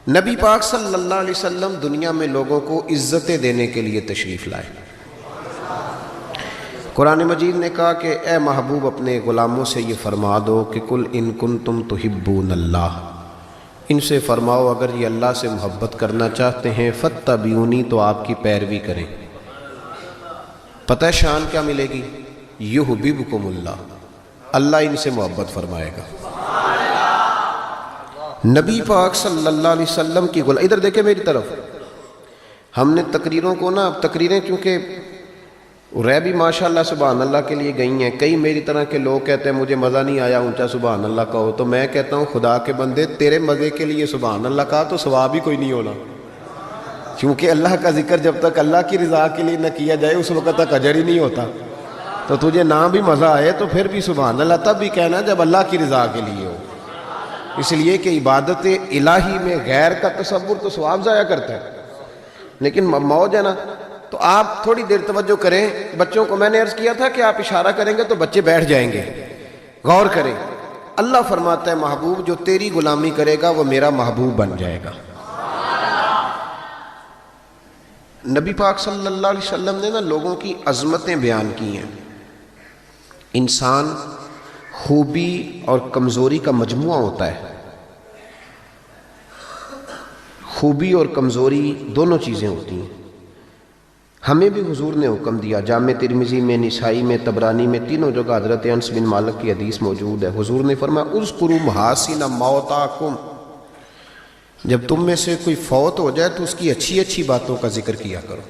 نبی پاک صلی اللہ علیہ وسلم دنیا میں لوگوں کو عزتیں دینے کے لیے تشریف لائے۔ قرآن مجید نے کہا کہ اے محبوب اپنے غلاموں سے یہ فرما دو کہ قل ان کنتم تحبون اللہ، ان سے فرماؤ اگر یہ اللہ سے محبت کرنا چاہتے ہیں فاتبعونی، تو آپ کی پیروی کریں۔ پتہ ہے شان کیا ملے گی؟ یحببکم اللہ، اللہ ان سے محبت فرمائے گا۔ نبی پاک صلی اللہ علیہ وسلم کی ادھر دیکھیں میری طرف، ہم نے تقریروں کو نا، اب تقریریں کیونکہ رہ بھی ماشاءاللہ سبحان اللہ کے لیے گئی ہیں، کئی میری طرح کے لوگ کہتے ہیں مجھے مزہ نہیں آیا اونچا سبحان اللہ کہو، تو میں کہتا ہوں خدا کے بندے تیرے مزے کے لیے سبحان اللہ کہا تو ثواب ہی کوئی نہیں ہونا، کیونکہ اللہ کا ذکر جب تک اللہ کی رضا کے لیے نہ کیا جائے اس وقت تک اجر ہی نہیں ہوتا۔ تو تجھے نہ بھی مزہ آئے تو پھر بھی سبحان اللہ تب بھی کہنا جب اللہ کی رضا کے لیے ہو، اس لیے کہ عبادت الہی میں غیر کا تصور تو ثواب ضائع کرتا ہے، لیکن موج ہے نا، تو آپ تھوڑی دیر توجہ کریں۔ بچوں کو میں نے عرض کیا تھا کہ آپ اشارہ کریں گے تو بچے بیٹھ جائیں گے، غور کریں۔ اللہ فرماتا ہے محبوب جو تیری غلامی کرے گا وہ میرا محبوب بن جائے گا۔ نبی پاک صلی اللہ علیہ وسلم نے نا لوگوں کی عظمتیں بیان کی ہیں۔ انسان خوبی اور کمزوری کا مجموعہ ہوتا ہے، خوبی اور کمزوری دونوں چیزیں ہوتی ہیں۔ ہمیں بھی حضور نے حکم دیا، جامع ترمذی میں، نسائی میں، طبرانی میں، تینوں جگہ حضرت انس بن مالک کی حدیث موجود ہے۔ حضور نے فرمایا اذکروا محاسن موتاکم، جب تم میں سے کوئی فوت ہو جائے تو اس کی اچھی اچھی باتوں کا ذکر کیا کرو،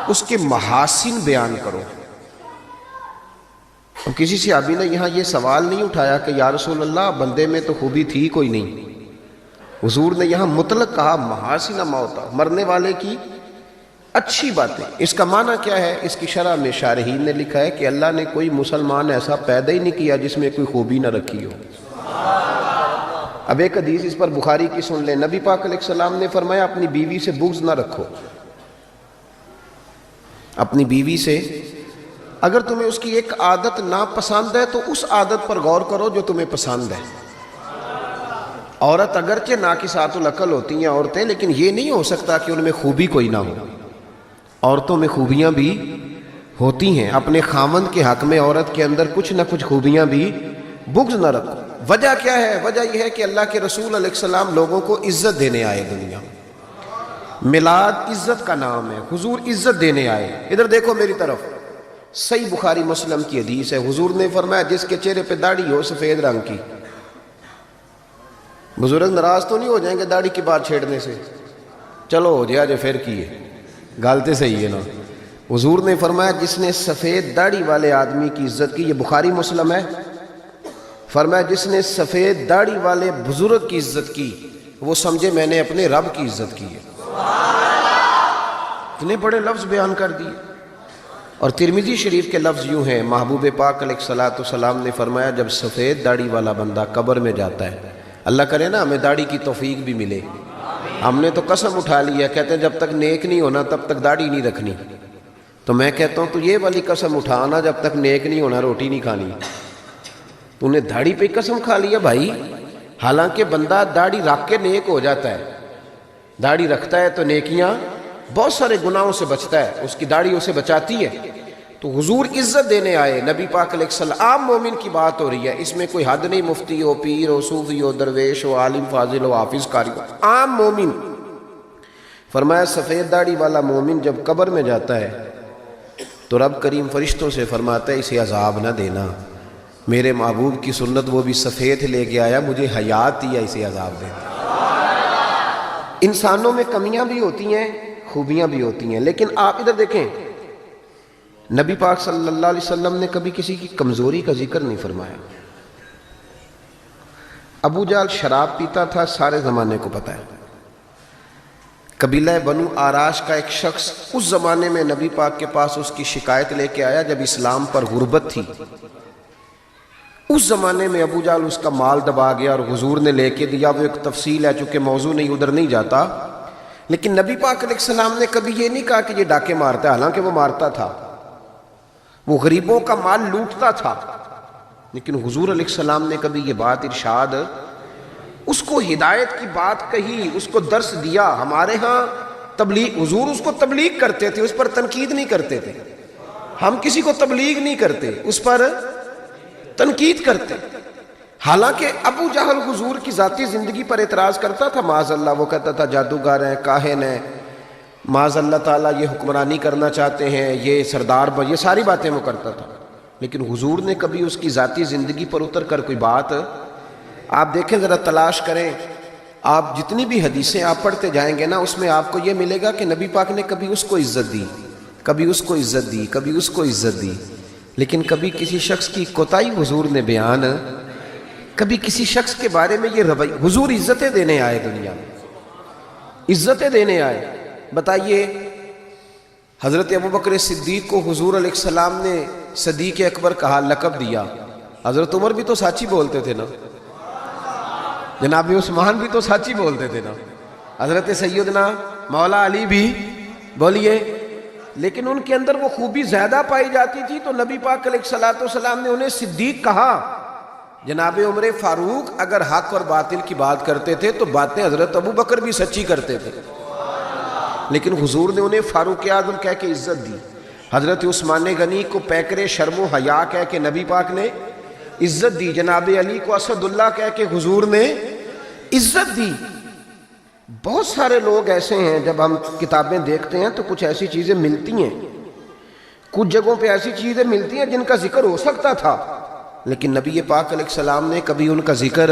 اس کے محاسن بیان کرو۔ اب کسی صحابی نے یہاں یہ سوال نہیں اٹھایا کہ یا رسول اللہ بندے میں تو خوبی تھی کوئی نہیں، حضور نے یہاں مطلق کہا محاسن موتا، مرنے والے کی اچھی باتیں۔ اس کا معنی کیا ہے؟ اس کی شرح میں شارحین نے لکھا ہے کہ اللہ نے کوئی مسلمان ایسا پیدا ہی نہیں کیا جس میں کوئی خوبی نہ رکھی ہو۔ اب ایک حدیث اس پر بخاری کی سن لیں، نبی پاک علیہ السلام نے فرمایا اپنی بیوی سے بغض نہ رکھو، اپنی بیوی سے اگر تمہیں اس کی ایک عادت ناپسند ہے تو اس عادت پر غور کرو جو تمہیں پسند ہے۔ عورت اگرچہ ناقصات العقل ہوتی ہیں عورتیں، لیکن یہ نہیں ہو سکتا کہ ان میں خوبی کوئی نہ ہو، عورتوں میں خوبیاں بھی ہوتی ہیں۔ اپنے خاوند کے حق میں عورت کے اندر کچھ نہ کچھ خوبیاں بھی، بغض نہ رکھو۔ وجہ کیا ہے؟ وجہ یہ ہے کہ اللہ کے رسول علیہ السلام لوگوں کو عزت دینے آئے دنیا میں، میلاد عزت کا نام ہے، حضور عزت دینے آئے۔ ادھر دیکھو میری طرف، صحیح بخاری مسلم کی حدیث ہے، حضور نے فرمایا جس کے چہرے پہ داڑھی ہو سفید رنگ کی، بزرگ ناراض تو نہیں ہو جائیں گے داڑھی کی بات چھیڑنے سے؟ چلو ہو جائے جو پھر کیے، غلطی صحیح ہے نا۔ حضور نے فرمایا جس نے سفید داڑھی والے آدمی کی عزت کی، یہ بخاری مسلم ہے، فرمایا جس نے سفید داڑھی والے بزرگ کی عزت کی وہ سمجھے میں نے اپنے رب کی عزت کی ہے۔ اتنے بڑے لفظ بیان کر دیے۔ اور ترمذی شریف کے لفظ یوں ہیں، محبوب پاک علیہ السلام نے فرمایا جب سفید داڑھی والا بندہ قبر میں جاتا ہے، اللہ کرے نا ہمیں داڑھی کی توفیق بھی ملے، ہم نے تو قسم اٹھا لی ہے، کہتے ہیں جب تک نیک نہیں ہونا تب تک داڑھی نہیں رکھنی، تو میں کہتا ہوں تو یہ والی قسم اٹھانا جب تک نیک نہیں ہونا روٹی نہیں کھانی۔ تو نے داڑھی پہ قسم کھا لیا بھائی، حالانکہ بندہ داڑھی رکھ کے نیک ہو جاتا ہے، داڑھی رکھتا ہے تو نیکیاں، بہت سارے گناہوں سے بچتا ہے، اس کی داڑھی اسے بچاتی ہے۔ تو حضور عزت دینے آئے، نبی پاک علیہ السلام، عام مومن کی بات ہو رہی ہے، اس میں کوئی حد نہیں، مفتی ہو، پیر ہو، صوفی ہو، درویش ہو، عالم فاضل ہو، حافظ قاری ہو، عام مومن۔ فرمایا سفید داڑھی والا مومن جب قبر میں جاتا ہے تو رب کریم فرشتوں سے فرماتا ہے اسے عذاب نہ دینا، میرے محبوب کی سنت وہ بھی سفید لے کے آیا، مجھے حیات دیا، اسے عذاب دینا۔ انسانوں میں کمیاں بھی ہوتی ہیں، خوبیاں بھی ہوتی ہیں، لیکن آپ ادھر دیکھیں نبی پاک صلی اللہ علیہ وسلم نے کبھی کسی کی کمزوری کا ذکر نہیں فرمایا۔ ابو جہل شراب پیتا تھا، سارے زمانے کو پتہ ہے۔ قبیلہ بنو آراش کا ایک شخص اس زمانے میں نبی پاک کے پاس اس کی شکایت لے کے آیا جب اسلام پر غربت تھی۔ اس زمانے میں ابو جہل اس کا مال دبا گیا اور حضور نے لے کے دیا، وہ ایک تفصیل ہے چونکہ موضوع نہیں، ادھر نہیں جاتا، لیکن نبی پاک علیہ السلام نے کبھی یہ نہیں کہا کہ یہ ڈاکے مارتا ہے، حالانکہ وہ مارتا تھا، وہ غریبوں کا مال لوٹتا تھا، لیکن حضور علیہ السلام نے کبھی یہ بات ارشاد اس کو ہدایت کی بات کہی، اس کو درس دیا. ہمارے ہاں تبلیغ، حضور اس کو تبلیغ کرتے تھے، اس پر تنقید نہیں کرتے تھے. ہم کسی کو تبلیغ نہیں کرتے، اس پر تنقید کرتے. حالانکہ ابو جہل حضور کی ذاتی زندگی پر اعتراض کرتا تھا، معاذ اللہ. وہ کہتا تھا جادوگر ہیں، کاہن ہیں، معاذ اللہ تعالیٰ یہ حکمرانی کرنا چاہتے ہیں، یہ سردار یہ ساری باتیں وہ کرتا تھا. لیکن حضور نے کبھی اس کی ذاتی زندگی پر اتر کر کوئی بات، آپ دیکھیں ذرا تلاش کریں، آپ جتنی بھی حدیثیں آپ پڑھتے جائیں گے نا، اس میں آپ کو یہ ملے گا کہ نبی پاک نے کبھی اس کو عزت دی، کبھی اس کو عزت دی، کبھی اس کو عزت دی. لیکن کبھی کسی شخص کی کوتاہی حضور نے بیان، کبھی کسی شخص کے بارے میں یہ رویہ. حضور عزتیں دینے آئے دنیا میں، عزتیں دینے آئے. بتائیے حضرت ابوبکر صدیق کو حضور علیہ السلام نے صدیق اکبر کہا، لقب دیا. حضرت عمر بھی تو سچ ہی بولتے تھے نا، جناب عثمان بھی تو سچ ہی بولتے تھے نا، حضرت سیدنا مولا علی بھی بولیے. لیکن ان کے اندر وہ خوبی زیادہ پائی جاتی تھی، تو نبی پاک علیہ الصلوۃ والسلام نے انہیں صدیق کہا. جناب عمر فاروق اگر حق اور باطل کی بات کرتے تھے تو باتیں حضرت ابوبکر بھی سچی کرتے تھے، لیکن حضور نے انہیں فاروق اعظم کہہ کے عزت دی. حضرت عثمان غنی کو پیکر شرم و حیا کہہ کے نبی پاک نے عزت دی. جناب علی کو اسد اللہ کہہ کے حضور نے عزت دی. بہت سارے لوگ ایسے ہیں، جب ہم کتابیں دیکھتے ہیں تو کچھ ایسی چیزیں ملتی ہیں، کچھ جگہوں پہ ایسی چیزیں ملتی ہیں جن کا ذکر ہو سکتا تھا، لیکن نبی پاک علیہ السلام نے کبھی ان کا ذکر.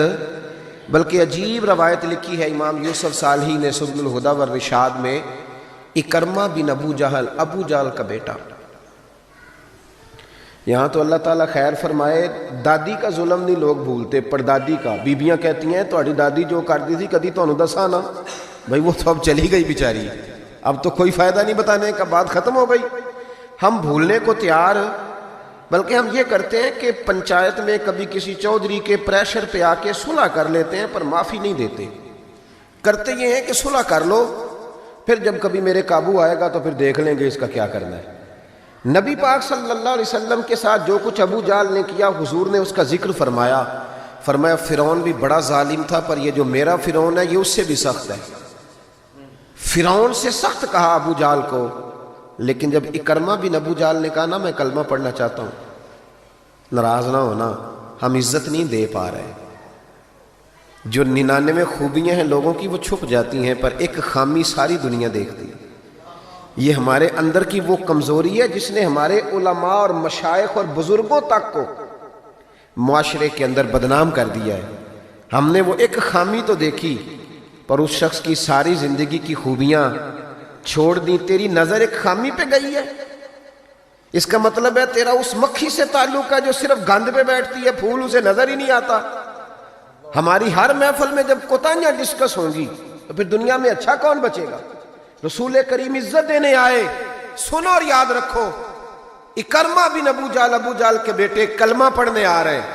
بلکہ عجیب روایت لکھی ہے امام یوسف صالحی نے سبل الہدی والرشاد میں، اکرمہ بن ابو جہل کا بیٹا. یہاں تو اللہ تعالیٰ خیر فرمائے، دادی کا ظلم نہیں لوگ بھولتے، پردادی کا. بیبیاں کہتی ہیں تہاڈی دادی جو کرتی تھی کدی تہانوں دساں نا. بھائی وہ تو اب چلی گئی بیچاری، اب تو کوئی فائدہ نہیں بتانے کا، بات ختم ہو گئی. ہم بھولنے کو تیار، بلکہ ہم یہ کرتے ہیں کہ پنچایت میں کبھی کسی چودھری کے پریشر پہ آ کے صلح کر لیتے ہیں، پر معافی نہیں دیتے. کرتے یہ ہیں کہ صلح کر لو، پھر جب کبھی میرے قابو آئے گا تو پھر دیکھ لیں گے اس کا کیا کرنا ہے. نبی پاک صلی اللہ علیہ وسلم کے ساتھ جو کچھ ابو جہل نے کیا، حضور نے اس کا ذکر فرمایا. فرمایا فرعون بھی بڑا ظالم تھا، پر یہ جو میرا فرعون ہے یہ اس سے بھی سخت ہے. فرعون سے سخت کہا ابو جہل کو. لیکن جب اکرمہ بن ابو جہل نے کہا نا میں کلمہ پڑھنا چاہتا ہوں، ناراض نہ ہونا، ہم عزت نہیں دے پا رہے. جو 99 خوبیاں ہیں لوگوں کی وہ چھپ جاتی ہیں، پر ایک خامی ساری دنیا دیکھتی ہے. یہ ہمارے اندر کی وہ کمزوری ہے جس نے ہمارے علماء اور مشائخ اور بزرگوں تک کو معاشرے کے اندر بدنام کر دیا ہے. ہم نے وہ ایک خامی تو دیکھی، پر اس شخص کی ساری زندگی کی خوبیاں چھوڑ دی. تیری نظر ایک خامی پہ گئی ہے، اس کا مطلب ہے تیرا اس مکھی سے تعلق ہے جو صرف گند پہ بیٹھتی ہے، پھول اسے نظر ہی نہیں آتا. ہماری ہر محفل میں جب کوتاہیاں ڈسکس ہوں گی تو پھر دنیا میں اچھا کون بچے گا؟ رسول کریم عزت دینے آئے. سنو اور یاد رکھو، اکرمہ بن ابو جہل کے بیٹے کلمہ پڑھنے آ رہے ہیں.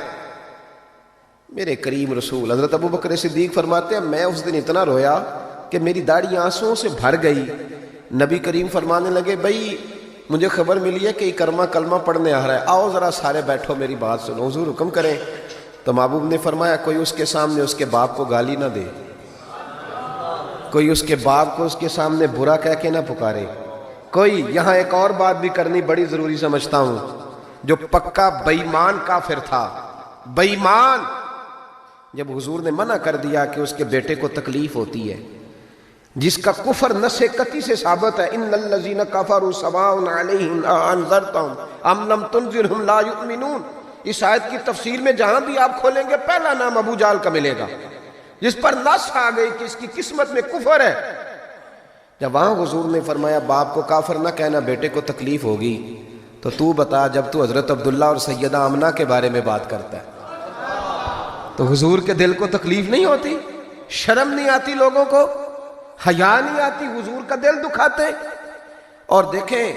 میرے کریم رسول حضرت ابو بکر صدیق فرماتے ہیں میں اس دن اتنا رویا کہ میری داڑھی آنسوؤں سے بھر گئی. نبی کریم فرمانے لگے بھائی مجھے خبر ملی ہے کہ اکرمہ کلمہ پڑھنے آ رہا ہے، آؤ ذرا سارے بیٹھو میری بات سنو، حضور حکم کریں. تو محبوب نے فرمایا کوئی اس کے سامنے اس کے باپ کو گالی نہ دے، کوئی اس کے باپ کو اس کے سامنے برا کہہ کے نہ پکارے. کوئی یہاں ایک اور بات بھی کرنی بڑی ضروری سمجھتا ہوں، جو پکا بے ایمان کافر تھا، بے ایمان، جب حضور نے منع کر دیا کہ اس کے بیٹے کو تکلیف ہوتی ہے، جس کا کفر نص قطعی سے ثابت ہے، ان الذین کفروا سواء علیہم انذرتہم ام لم تنذرہم لا یؤمنون. اس آیت کی تفسیر میں جہاں بھی آپ کھولیں گے پہلا نام ابو جہل کا ملے گا، جس پر نص آ گئی کہ اس کی قسمت میں کفر ہے. جب وہاں حضور نے فرمایا باپ کو کافر نہ کہنا، بیٹے کو تکلیف ہوگی، تو بتا جب تو حضرت عبداللہ اور سیدہ آمنہ کے بارے میں بات کرتا ہے تو حضور کے دل کو تکلیف نہیں ہوتی؟ شرم نہیں آتی لوگوں کو؟ حیا نہیں آتی؟ حضور کا دل دکھاتے. اور دیکھیں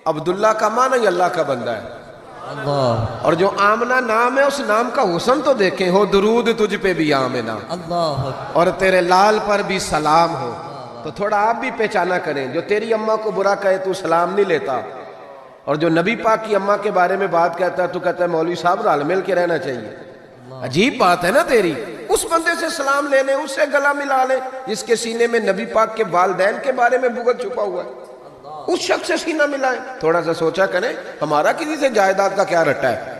عبداللہ کا معنی اللہ کا بندہ ہے، اللہ. اور جو آمنہ نام ہے اس نام کا حسن تو دیکھیں، ہو درود تجھ پہ بھی آمنہ، اللہ، اور تیرے لال پر بھی سلام ہو. تو تھوڑا آپ بھی پہچانا کریں، جو تیری اماں کو برا کہے تو سلام نہیں لیتا، اور جو نبی پاک کی اماں کے بارے میں بات کہتا ہے تو کہتا ہے مولوی صاحب رل مل کے رہنا چاہیے. عجیب بات ہے نا تیری. اس بندے سے سلام لے لیں، اس سے گلا ملا لیں جس کے سینے میں نبی پاک کے والدین کے بارے میں بغض چھپا ہوا ہے، اس شخص سے سینہ ملائیں۔ تھوڑا سا سوچا کریں ہمارا کسی سے جائیداد کا کیا رٹا ہے۔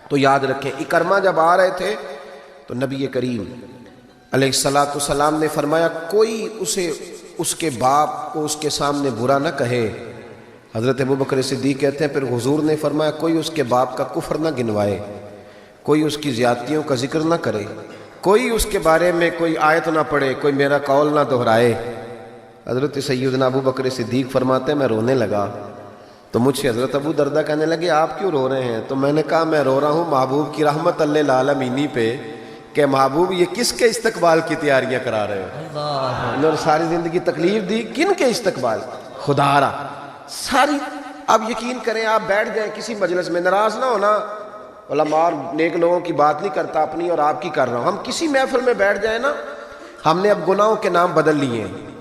تو یاد رکھیں اکرمہ جب آ رہے تھے تو نبی کریم علیہ السلام نے فرمایا کوئی اسے اس کے باپ کو اس کے سامنے برا نہ کہے۔ حضرت ابوبکر صدیق کہتے ہیں پھر حضور نے فرمایا کوئی اس کے باپ کا کفر نہ گنوائے، کوئی اس کی زیادتیوں کا ذکر نہ کرے، کوئی اس کے بارے میں کوئی آیت نہ پڑھے، کوئی میرا قول نہ دہرائے۔ حضرت سیدنا ابوبکر صدیق فرماتے ہیں میں رونے لگا تو مجھ سے حضرت ابو دردہ کہنے لگے آپ کیوں رو رہے ہیں؟ تو میں نے کہا میں رو رہا ہوں محبوب کی رحمت للعالمین پہ کہ محبوب یہ کس کے استقبال کی تیاریاں کرا رہے ہو؟ انہوں نے ساری زندگی تکلیف دی، کن کے استقبال؟ خدا را ساری۔ اب یقین کریں آپ بیٹھ جائیں کسی مجلس میں، ناراض نہ ہونا، علماء اور نیک لوگوں کی بات نہیں کرتا، اپنی اور آپ کی کر رہا ہوں۔ ہم کسی محفل میں بیٹھ جائیں نا، ہم نے اب گناہوں کے نام بدل لیے ہیں۔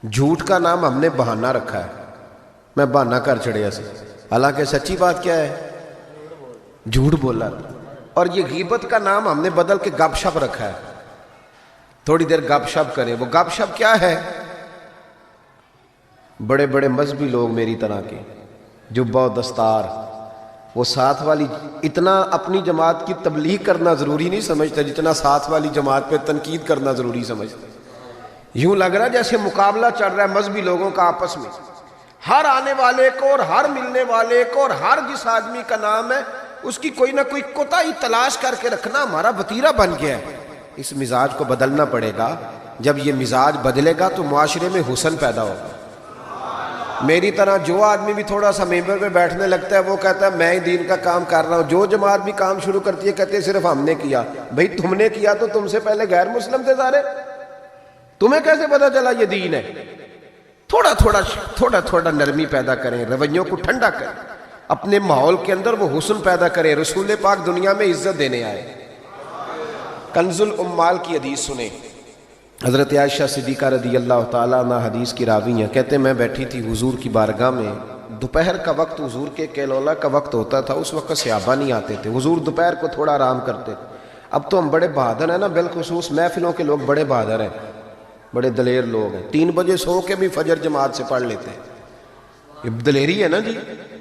جھوٹ کا نام ہم نے بہانہ رکھا ہے، میں بہانہ کر چڑھیا سی، حالانکہ سچی بات کیا ہے؟ جھوٹ بولا۔ اور یہ غیبت کا نام ہم نے بدل کے گپ شپ رکھا ہے، تھوڑی دیر گپ شپ کریں۔ وہ گپ شپ کیا ہے؟ بڑے بڑے مذہبی لوگ میری طرح کے جبہ و دستار، وہ ساتھ والی اتنا اپنی جماعت کی تبلیغ کرنا ضروری نہیں سمجھتا جتنا ساتھ والی جماعت پہ تنقید کرنا ضروری سمجھتا۔ یوں لگ رہا ہے جیسے مقابلہ چل رہا ہے مذہبی لوگوں کا آپس میں، ہر آنے والے کو اور ہر ملنے والے کو اور ہر جس آدمی کا نام ہے اس کی کوئی نہ کوئی کوتاہی تلاش کر کے رکھنا ہمارا وتیرہ بن گیا ہے۔ اس مزاج کو بدلنا پڑے گا۔ جب یہ مزاج بدلے گا تو معاشرے میں حسن پیدا ہوگا۔ میری طرح جو آدمی بھی تھوڑا سا ممبر پہ بیٹھنے لگتا ہے وہ کہتا ہے میں ہی دین کا کام کر رہا ہوں، جو جماعت بھی کام شروع کرتی ہے کہتے ہیں صرف ہم نے کیا۔ بھئی تم نے کیا تو تم سے پہلے غیر مسلم تھے سارے، تمہیں کیسے پتا چلا یہ دین ہے؟ تھوڑا تھوڑا نرمی پیدا کریں، رویوں کو ٹھنڈا کریں، اپنے ماحول کے اندر وہ حسن پیدا کریں۔ رسول پاک دنیا میں عزت دینے آئے۔ کنز الاموال کی حدیث سنیں، حضرت عائشہ صدیقہ رضی اللہ تعالیٰ عنہ حدیث کی راوی ہیں، کہتے ہیں میں بیٹھی تھی حضور کی بارگاہ میں، دوپہر کا وقت حضور کے کیلولا کا وقت ہوتا تھا، اس وقت صحابہ نہیں آتے تھے، حضور دوپہر کو تھوڑا آرام کرتے تھے۔ اب تو ہم بڑے بہادر ہیں نا، بالخصوص محفلوں کے لوگ بڑے بہادر ہیں، بڑے دلیر لوگ ہیں، 3 بجے سو کے بھی فجر جماعت سے پڑھ لیتے ہیں۔ یہ دلیری ہے نا جی،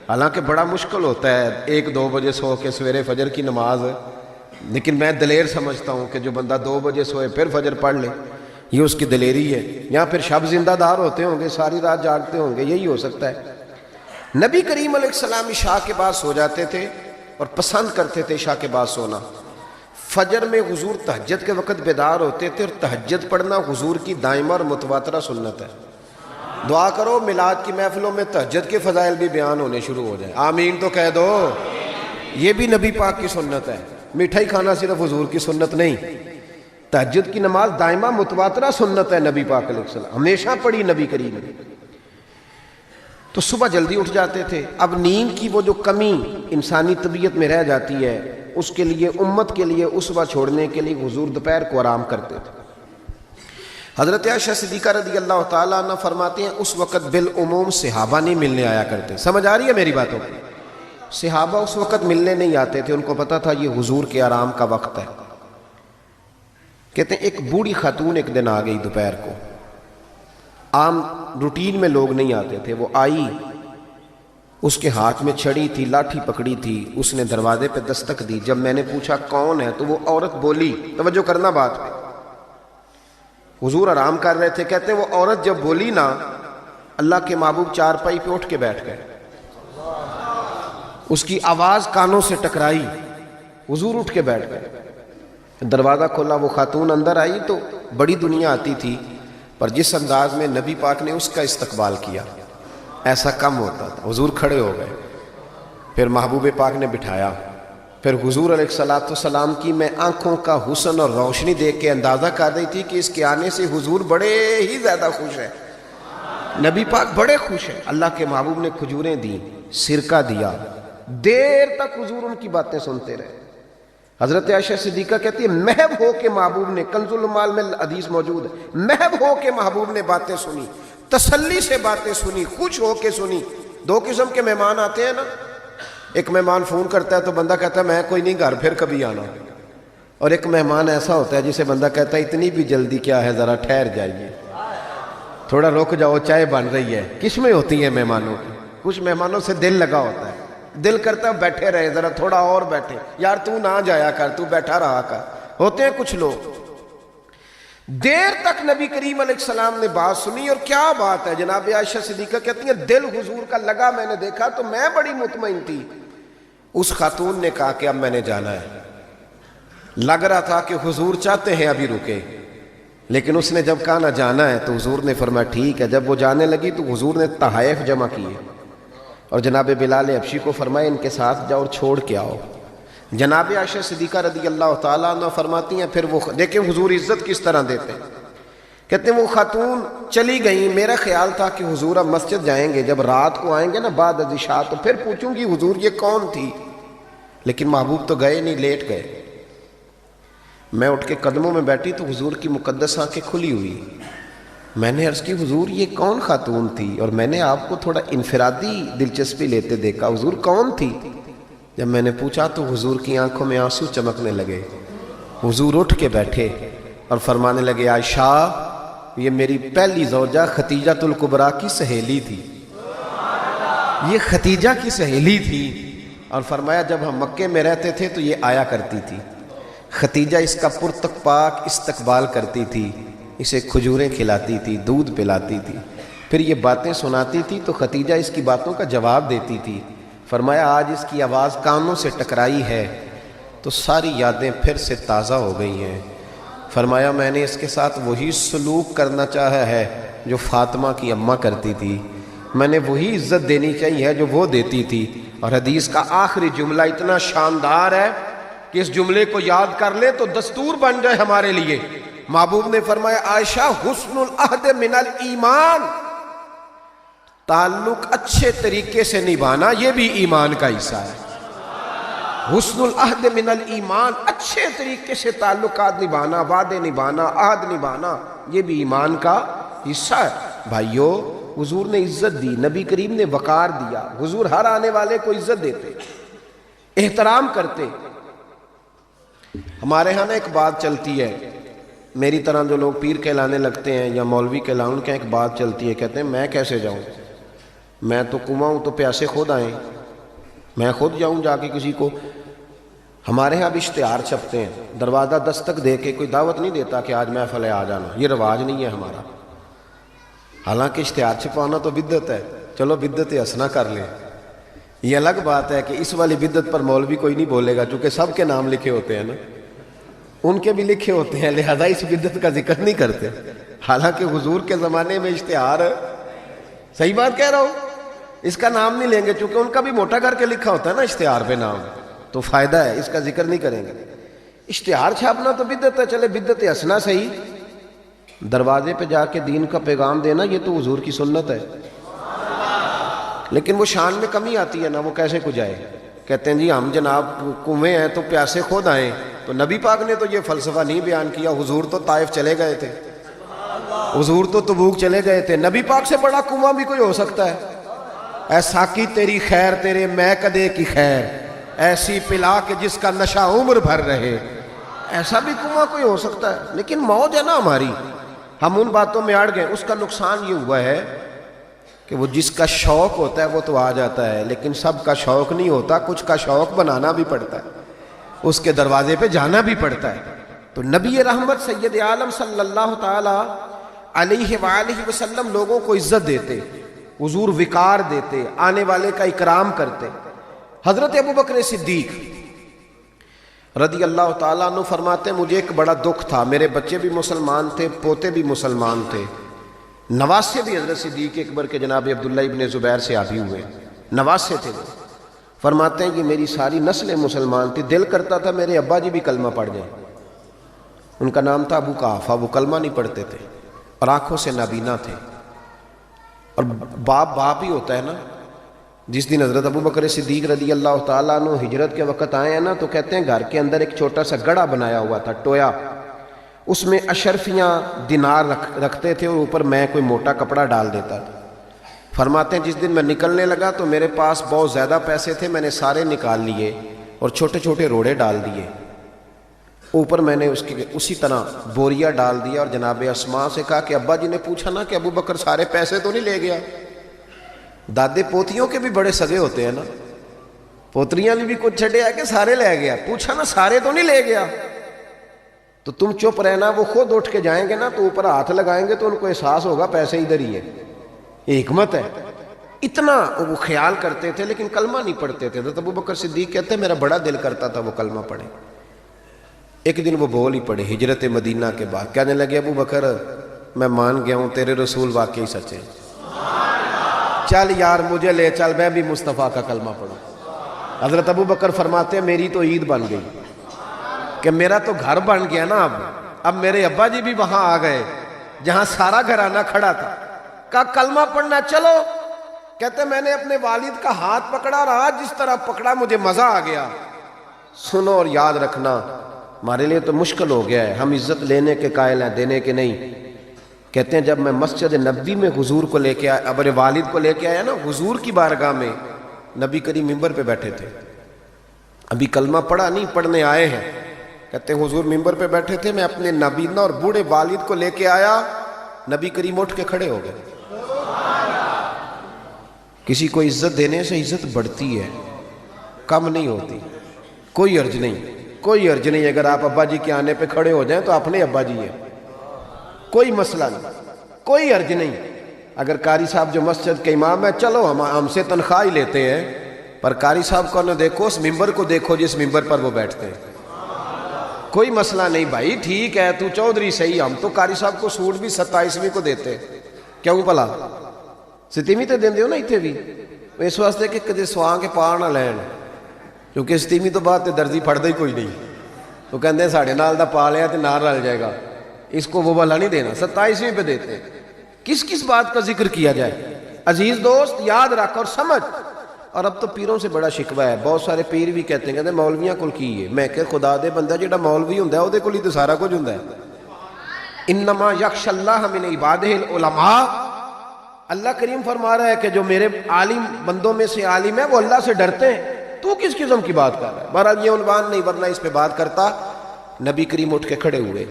حالانکہ بڑا مشکل ہوتا ہے 1-2 بجے سو کے سویرے فجر کی نماز، لیکن میں دلیر سمجھتا ہوں کہ جو بندہ 2 بجے سوئے پھر فجر پڑھ لے، یہ اس کی دلیری ہے۔ یا پھر شب زندہ دار ہوتے ہوں گے، ساری رات جاگتے ہوں گے، یہی ہو سکتا ہے۔ نبی کریم علیہ السلام عشاء کے بعد سو جاتے تھے اور پسند کرتے تھے عشاء کے بعد سونا۔ فجر میں حضور تہجد کے وقت بیدار ہوتے تھے، اور تہجد پڑھنا حضور کی دائمہ اور متواترہ سنت ہے۔ دعا کرو میلاد کی محفلوں میں تہجد کے فضائل بھی بیان ہونے شروع ہو جائیں، آمین تو کہہ دو۔ یہ بھی نبی پاک کی سنت ہے، مٹھائی کھانا صرف حضور کی سنت نہیں، تہجد کی نماز دائمہ متواترہ سنت ہے نبی پاک علیہ السلام، ہمیشہ پڑھی نبی کریم نے۔ تو صبح جلدی اٹھ جاتے تھے۔ اب نیند کی وہ جو کمی انسانی طبیعت میں رہ جاتی ہے، اس کے لیے امت کے لیے اسوہ چھوڑنے کے لیے حضور دوپہر کو آرام کرتے تھے۔ حضرت عائشہ صدیقہ رضی اللہ تعالیٰ عنہ فرماتے ہیں اس وقت بالعموم صحابہ نہیں ملنے آیا کرتے۔ سمجھ آ رہی ہے میری باتوں کو؟ صحابہ اس وقت ملنے نہیں آتے تھے، ان کو پتا تھا یہ حضور کے آرام کا وقت ہے۔ کہتے ہیں ایک بوڑھی خاتون ایک دن آ گئی دوپہر کو، عام روٹین میں لوگ نہیں آتے تھے، وہ آئی، اس کے ہاتھ میں چھڑی تھی، لاٹھی پکڑی تھی، اس نے دروازے پہ دستک دی۔ جب میں نے پوچھا کون ہے تو وہ عورت بولی، توجہ کرنا بات پہ، حضور آرام کر رہے تھے، کہتے ہیں وہ عورت جب بولی نا، اللہ کے محبوب چارپائی پہ اٹھ کے بیٹھ گئے، اس کی آواز کانوں سے ٹکرائی، حضور اٹھ کے بیٹھ گئے۔ دروازہ کھولا، وہ خاتون اندر آئی تو بڑی دنیا آتی تھی، پر جس انداز میں نبی پاک نے اس کا استقبال کیا ایسا کم ہوتا تھا۔ حضور کھڑے ہو گئے، پھر محبوب پاک نے بٹھایا، پھر حضور علیہ السلام کی میں آنکھوں کا حسن اور روشنی دیکھ کے اندازہ کر رہی تھی کہ اس کے آنے سے حضور بڑے ہی زیادہ خوش ہیں، نبی پاک بڑے خوش ہیں۔ اللہ کے محبوب نے کھجوریں دیں، سرکہ دیا، دیر تک حضور ان کی باتیں سنتے رہے۔ حضرت عائشہ صدیقہ کہتی ہے محب ہو کے محبوب نے، کنز الاموال میں حدیث موجود ہے، محب ہو کے محبوب نے باتیں سنی، تسلی سے باتیں سنی، خوش ہو کے سنی۔ 2 قسم کے مہمان آتے ہیں نا، ایک مہمان فون کرتا ہے تو بندہ کہتا ہے میں کوئی نہیں، گھر پھر کبھی آنا، اور ایک مہمان ایسا ہوتا ہے جسے بندہ کہتا ہے اتنی بھی جلدی کیا ہے، ذرا ٹھہر جائیے، تھوڑا رک جاؤ، چائے بن رہی ہے۔ کس میں ہوتی ہیں مہمانوں کی؟ کچھ مہمانوں سے دل لگا ہوتا ہے، دل کرتا ہے بیٹھے رہے، ذرا تھوڑا اور بیٹھے، یار تو نہ جایا کر، تو بیٹھا رہا کر۔ ہوتے ہیں کچھ لوگ۔ دیر تک نبی کریم علیہ السلام نے بات سنی، اور کیا بات ہے، جناب عائشہ صدیقہ کہتی ہیں دل حضور کا لگا، میں نے دیکھا تو میں بڑی مطمئن تھی۔ اس خاتون نے کہا کہ اب میں نے جانا ہے۔ لگ رہا تھا کہ حضور چاہتے ہیں ابھی رکے، لیکن اس نے جب کہا نہ جانا ہے تو حضور نے فرمایا ٹھیک ہے۔ جب وہ جانے لگی تو حضور نے تحائف جمع کیے اور جناب بلال حبشی کو فرمایا ان کے ساتھ جاؤ اور چھوڑ کے آؤ۔ جناب عائشہ صدیقہ رضی اللہ تعالیٰ عنہ فرماتی ہیں پھر وہ دیکھیں حضور عزت کس طرح دیتے ہیں، کہتے ہیں وہ خاتون چلی گئیں، میرا خیال تھا کہ حضور اب مسجد جائیں گے، جب رات کو آئیں گے نا بعد از عشاء تو پھر پوچھوں گی حضور یہ کون تھی، لیکن محبوب تو گئے نہیں، لیٹ گئے۔ میں اٹھ کے قدموں میں بیٹھی تو حضور کی مقدس آنکھیں کھلی ہوئی۔ میں نے عرض کی حضور یہ کون خاتون تھی، اور میں نے آپ کو تھوڑا انفرادی دلچسپی لیتے دیکھا، حضور کون تھی؟ جب میں نے پوچھا تو حضور کی آنکھوں میں آنسو چمکنے لگے۔ حضور اٹھ کے بیٹھے اور فرمانے لگے عائشہ یہ میری پہلی زوجہ ختیجۃ الکبریٰ کی سہیلی تھی، یہ ختیجہ کی سہیلی تھی۔ اور فرمایا جب ہم مکے میں رہتے تھے تو یہ آیا کرتی تھی، ختیجہ اس کا پرتک پاک استقبال کرتی تھی، اسے کھجوریں کھلاتی تھی، دودھ پلاتی تھی، پھر یہ باتیں سناتی تھی تو ختیجہ اس کی باتوں کا جواب دیتی تھی۔ فرمایا آج اس کی آواز کانوں سے ٹکرائی ہے تو ساری یادیں پھر سے تازہ ہو گئی ہیں۔ فرمایا میں نے اس کے ساتھ وہی سلوک کرنا چاہا ہے جو فاطمہ کی اماں کرتی تھی، میں نے وہی عزت دینی چاہیے جو وہ دیتی تھی۔ اور حدیث کا آخری جملہ اتنا شاندار ہے کہ اس جملے کو یاد کر لیں تو دستور بن جائے ہمارے لیے۔ محبوب نے فرمایا عائشہ حسن العہد من الایمان، تعلق اچھے طریقے سے نبھانا یہ بھی ایمان کا حصہ ہے۔ حسن العہد من الایمان، اچھے طریقے سے تعلقات نبھانا، وعدے نبھانا، عہد نبھانا یہ بھی ایمان کا حصہ ہے۔ بھائیو حضور نے عزت دی، نبی کریم نے وقار دیا، حضور ہر آنے والے کو عزت دیتے، احترام کرتے۔ ہمارے ہاں نا ایک بات چلتی ہے، میری طرح جو لوگ پیر کہلانے لگتے ہیں یا مولوی کہلاؤں، ان کے ایک بات چلتی ہے، کہتے ہیں میں کیسے جاؤں، میں تو کنواں ہوں تو پیاسے خود آئیں، میں خود جاؤں جا کے کسی کو۔ ہمارے ہاں اب اشتہار چھپتے ہیں، دروازہ دستک دے کے کوئی دعوت نہیں دیتا کہ آج محفل ہے آ جانا، یہ رواج نہیں ہے ہمارا۔ حالانکہ اشتہار چھپانا تو بدعت ہے، چلو بدعت حسنہ کر لیں۔ یہ الگ بات ہے کہ اس والی بدعت پر مولوی کوئی نہیں بولے گا، چونکہ سب کے نام لکھے ہوتے ہیں نا، ان کے بھی لکھے ہوتے ہیں، لہذا اس بدعت کا ذکر نہیں کرتے۔ حالانکہ حضور کے زمانے میں اشتہار، صحیح بات کہہ رہا ہوں، اس کا نام نہیں لیں گے، چونکہ ان کا بھی موٹا کر کے لکھا ہوتا ہے نا اشتہار پہ نام، تو فائدہ ہے، اس کا ذکر نہیں کریں گے۔ اشتہار چھاپنا تو بدعت ہے، چلے بدعت حسنہ صحیح، دروازے پہ جا کے دین کا پیغام دینا یہ تو حضور کی سنت ہے، لیکن وہ شان میں کمی آتی ہے نا، وہ کیسے کو جائے؟ کہتے ہیں جی ہم جناب کنویں ہیں تو پیاسے خود آئیں، تو نبی پاک نے تو یہ فلسفہ نہیں بیان کیا، حضور تو طائف چلے گئے تھے، حضور تو تبوک چلے گئے تھے، نبی پاک سے بڑا کنواں بھی کوئی ہو سکتا ہے؟ اے ساقی تیری خیر تیرے میں کدے کی خیر، ایسی پلا کہ جس کا نشہ عمر بھر رہے، ایسا بھی کنواں کوئی ہو سکتا ہے؟ لیکن موج ہے نا ہماری، ہم ان باتوں میں اڑ گئے۔ اس کا نقصان یہ ہوا ہے کہ وہ جس کا شوق ہوتا ہے وہ تو آ جاتا ہے، لیکن سب کا شوق نہیں ہوتا، کچھ کا شوق بنانا بھی پڑتا ہے، اس کے دروازے پہ جانا بھی پڑتا ہے۔ تو نبی رحمت سید عالم صلی اللہ تعالی علیہ وآلہ وسلم لوگوں کو عزت دیتے، حضور وقار دیتے، آنے والے کا اکرام کرتے۔ حضرت ابوبکر صدیق رضی اللہ تعالیٰ عنہ فرماتے ہیں مجھے ایک بڑا دکھ تھا، میرے بچے بھی مسلمان تھے، پوتے بھی مسلمان تھے، نواسے بھی حضرت صدیق اکبر کے جناب عبداللہ ابن زبیر سے آبی ہوئے، نواسے تھے وہ۔ فرماتے ہیں کہ میری ساری نسل مسلمان تھی، دل کرتا تھا میرے ابا جی بھی کلمہ پڑھ جائیں۔ ان کا نام تھا ابو قحافہ، وہ کلمہ نہیں پڑھتے تھے اور آنکھوں سے نابینا تھے، اور باپ ہی ہوتا ہے نا۔ جس دن حضرت ابوبکر صدیق رضی اللہ تعالیٰ عنہ ہجرت کے وقت آئے ہیں نا، تو کہتے ہیں گھر کے اندر ایک چھوٹا سا گڑھا بنایا ہوا تھا، ٹویا، اس میں اشرفیاں دینار رکھتے تھے اور اوپر میں کوئی موٹا کپڑا ڈال دیتا تھا۔ فرماتے ہیں جس دن میں نکلنے لگا تو میرے پاس بہت زیادہ پیسے تھے، میں نے سارے نکال لیے اور چھوٹے چھوٹے روڑے ڈال دیے۔ اوپر میں نے اس کے اسی طرح بوریا ڈال دیا اور جناب اسماء سے کہا کہ ابا جی نے پوچھا نا کہ ابو بکر سارے پیسے تو نہیں لے گیا؟ دادے پوتیوں کے بھی بڑے سگے ہوتے ہیں نا، پوتریاں نے بھی کچھ چھڑے ہے کہ سارے لے گیا؟ پوچھا نا سارے تو نہیں لے گیا؟ تو تم چپ رہنا، وہ خود اٹھ کے جائیں گے نا تو اوپر ہاتھ لگائیں گے تو ان کو احساس ہوگا پیسے ادھر ہی ہے. یہ حکمت ہے. اتنا وہ خیال کرتے تھے لیکن کلمہ نہیں پڑھتے تھے. حضرت ابو بکر صدیق کہتے ہیں میرا بڑا دل کرتا تھا وہ کلمہ پڑھے. ایک دن وہ بول ہی پڑے ہجرت مدینہ کے بعد، کہنے لگے ابو بکر میں مان گیا ہوں تیرے رسول واقعی سچے، چل یار مجھے لے چل میں بھی مصطفیٰ کا کلمہ پڑھوں. حضرت ابو بکر فرماتے ہیں میری تو عید بن گئی کہ میرا تو گھر بن گیا نا. اب میرے ابا جی بھی وہاں آ گئے جہاں سارا گھرانہ کھڑا تھا. کہا کلمہ پڑھنا چلو. کہتے میں نے اپنے والد کا ہاتھ پکڑا اور آج جس طرح پکڑا مجھے مزہ آ گیا. سنو اور یاد رکھنا ہمارے لیے تو مشکل ہو گیا ہے، ہم عزت لینے کے قائل ہیں دینے کے نہیں. کہتے ہیں جب میں مسجد نبوی میں حضور کو لے کے آیا، ابر والد کو لے کے آیا نا حضور کی بارگاہ میں، نبی کریم منبر پہ بیٹھے تھے، ابھی کلمہ پڑھا نہیں، پڑھنے آئے ہیں. کہتے ہیں حضور منبر پہ بیٹھے تھے، میں اپنے نابینا اور بوڑھے والد کو لے کے آیا، نبی کریم اٹھ کے کھڑے ہو گئے. کسی کو عزت دینے سے عزت بڑھتی ہے، کم نہیں ہوتی. کوئی عرض نہیں، کوئی عرض نہیں. اگر آپ ابا جی کے آنے پہ کھڑے ہو جائیں تو اپنے ابا جی ہیں، کوئی مسئلہ نہیں، کوئی عرض نہیں. اگر قاری صاحب جو مسجد کے امام ہے چلو ہم سے تنخواہ ہی لیتے ہیں، پر قاری صاحب کو نہ دیکھو، اس ممبر کو دیکھو جس ممبر پر وہ بیٹھتے ہیں. کوئی مسئلہ نہیں بھائی، ٹھیک ہے تو چودھری صحیح، ہم تو قاری صاحب کو سوٹ بھی 27ویں کو دیتے. کیوں بھلا 27ویں تے دیندے ہو نا اتنے بھی، اس واسطے کہ کدے سواں کے پا نہ لین، کیونکہ 27ویں تو بعد تے درزی پڑھدا ہی کوئی نہیں. تو کہندے ساڑھے نال دا پا لیا تے نال رل جائے گا، اس کو وہ والا نہیں دینا، 27ویں پہ دیتے. کس کس بات کا ذکر کیا جائے؟ عزیز دوست یاد رکھ اور سمجھ. اور اب تو پیروں سے بڑا شکوہ ہے، بہت سارے پیر بھی کہتے ہیں مولویاں کول کی ہے. میں کہ خدا دے بندہ جڑا مولوی ہوندا ہے او دے کول ہی تے سارا کچھ ہوندا ہے. انما یخشى اللہ من عبادہ العلماء. اللہ کریم فرما رہا ہے کہ جو میرے عالم بندوں میں سے عالم ہے وہ اللہ سے ڈرتے ہیں. تو کس قسم کی بات کر رہا ہے؟ بہرحال یہ عنوان نہیں، ورنہ اس پہ بات کرتا. نبی کریم اٹھ کے کھڑے ہوئے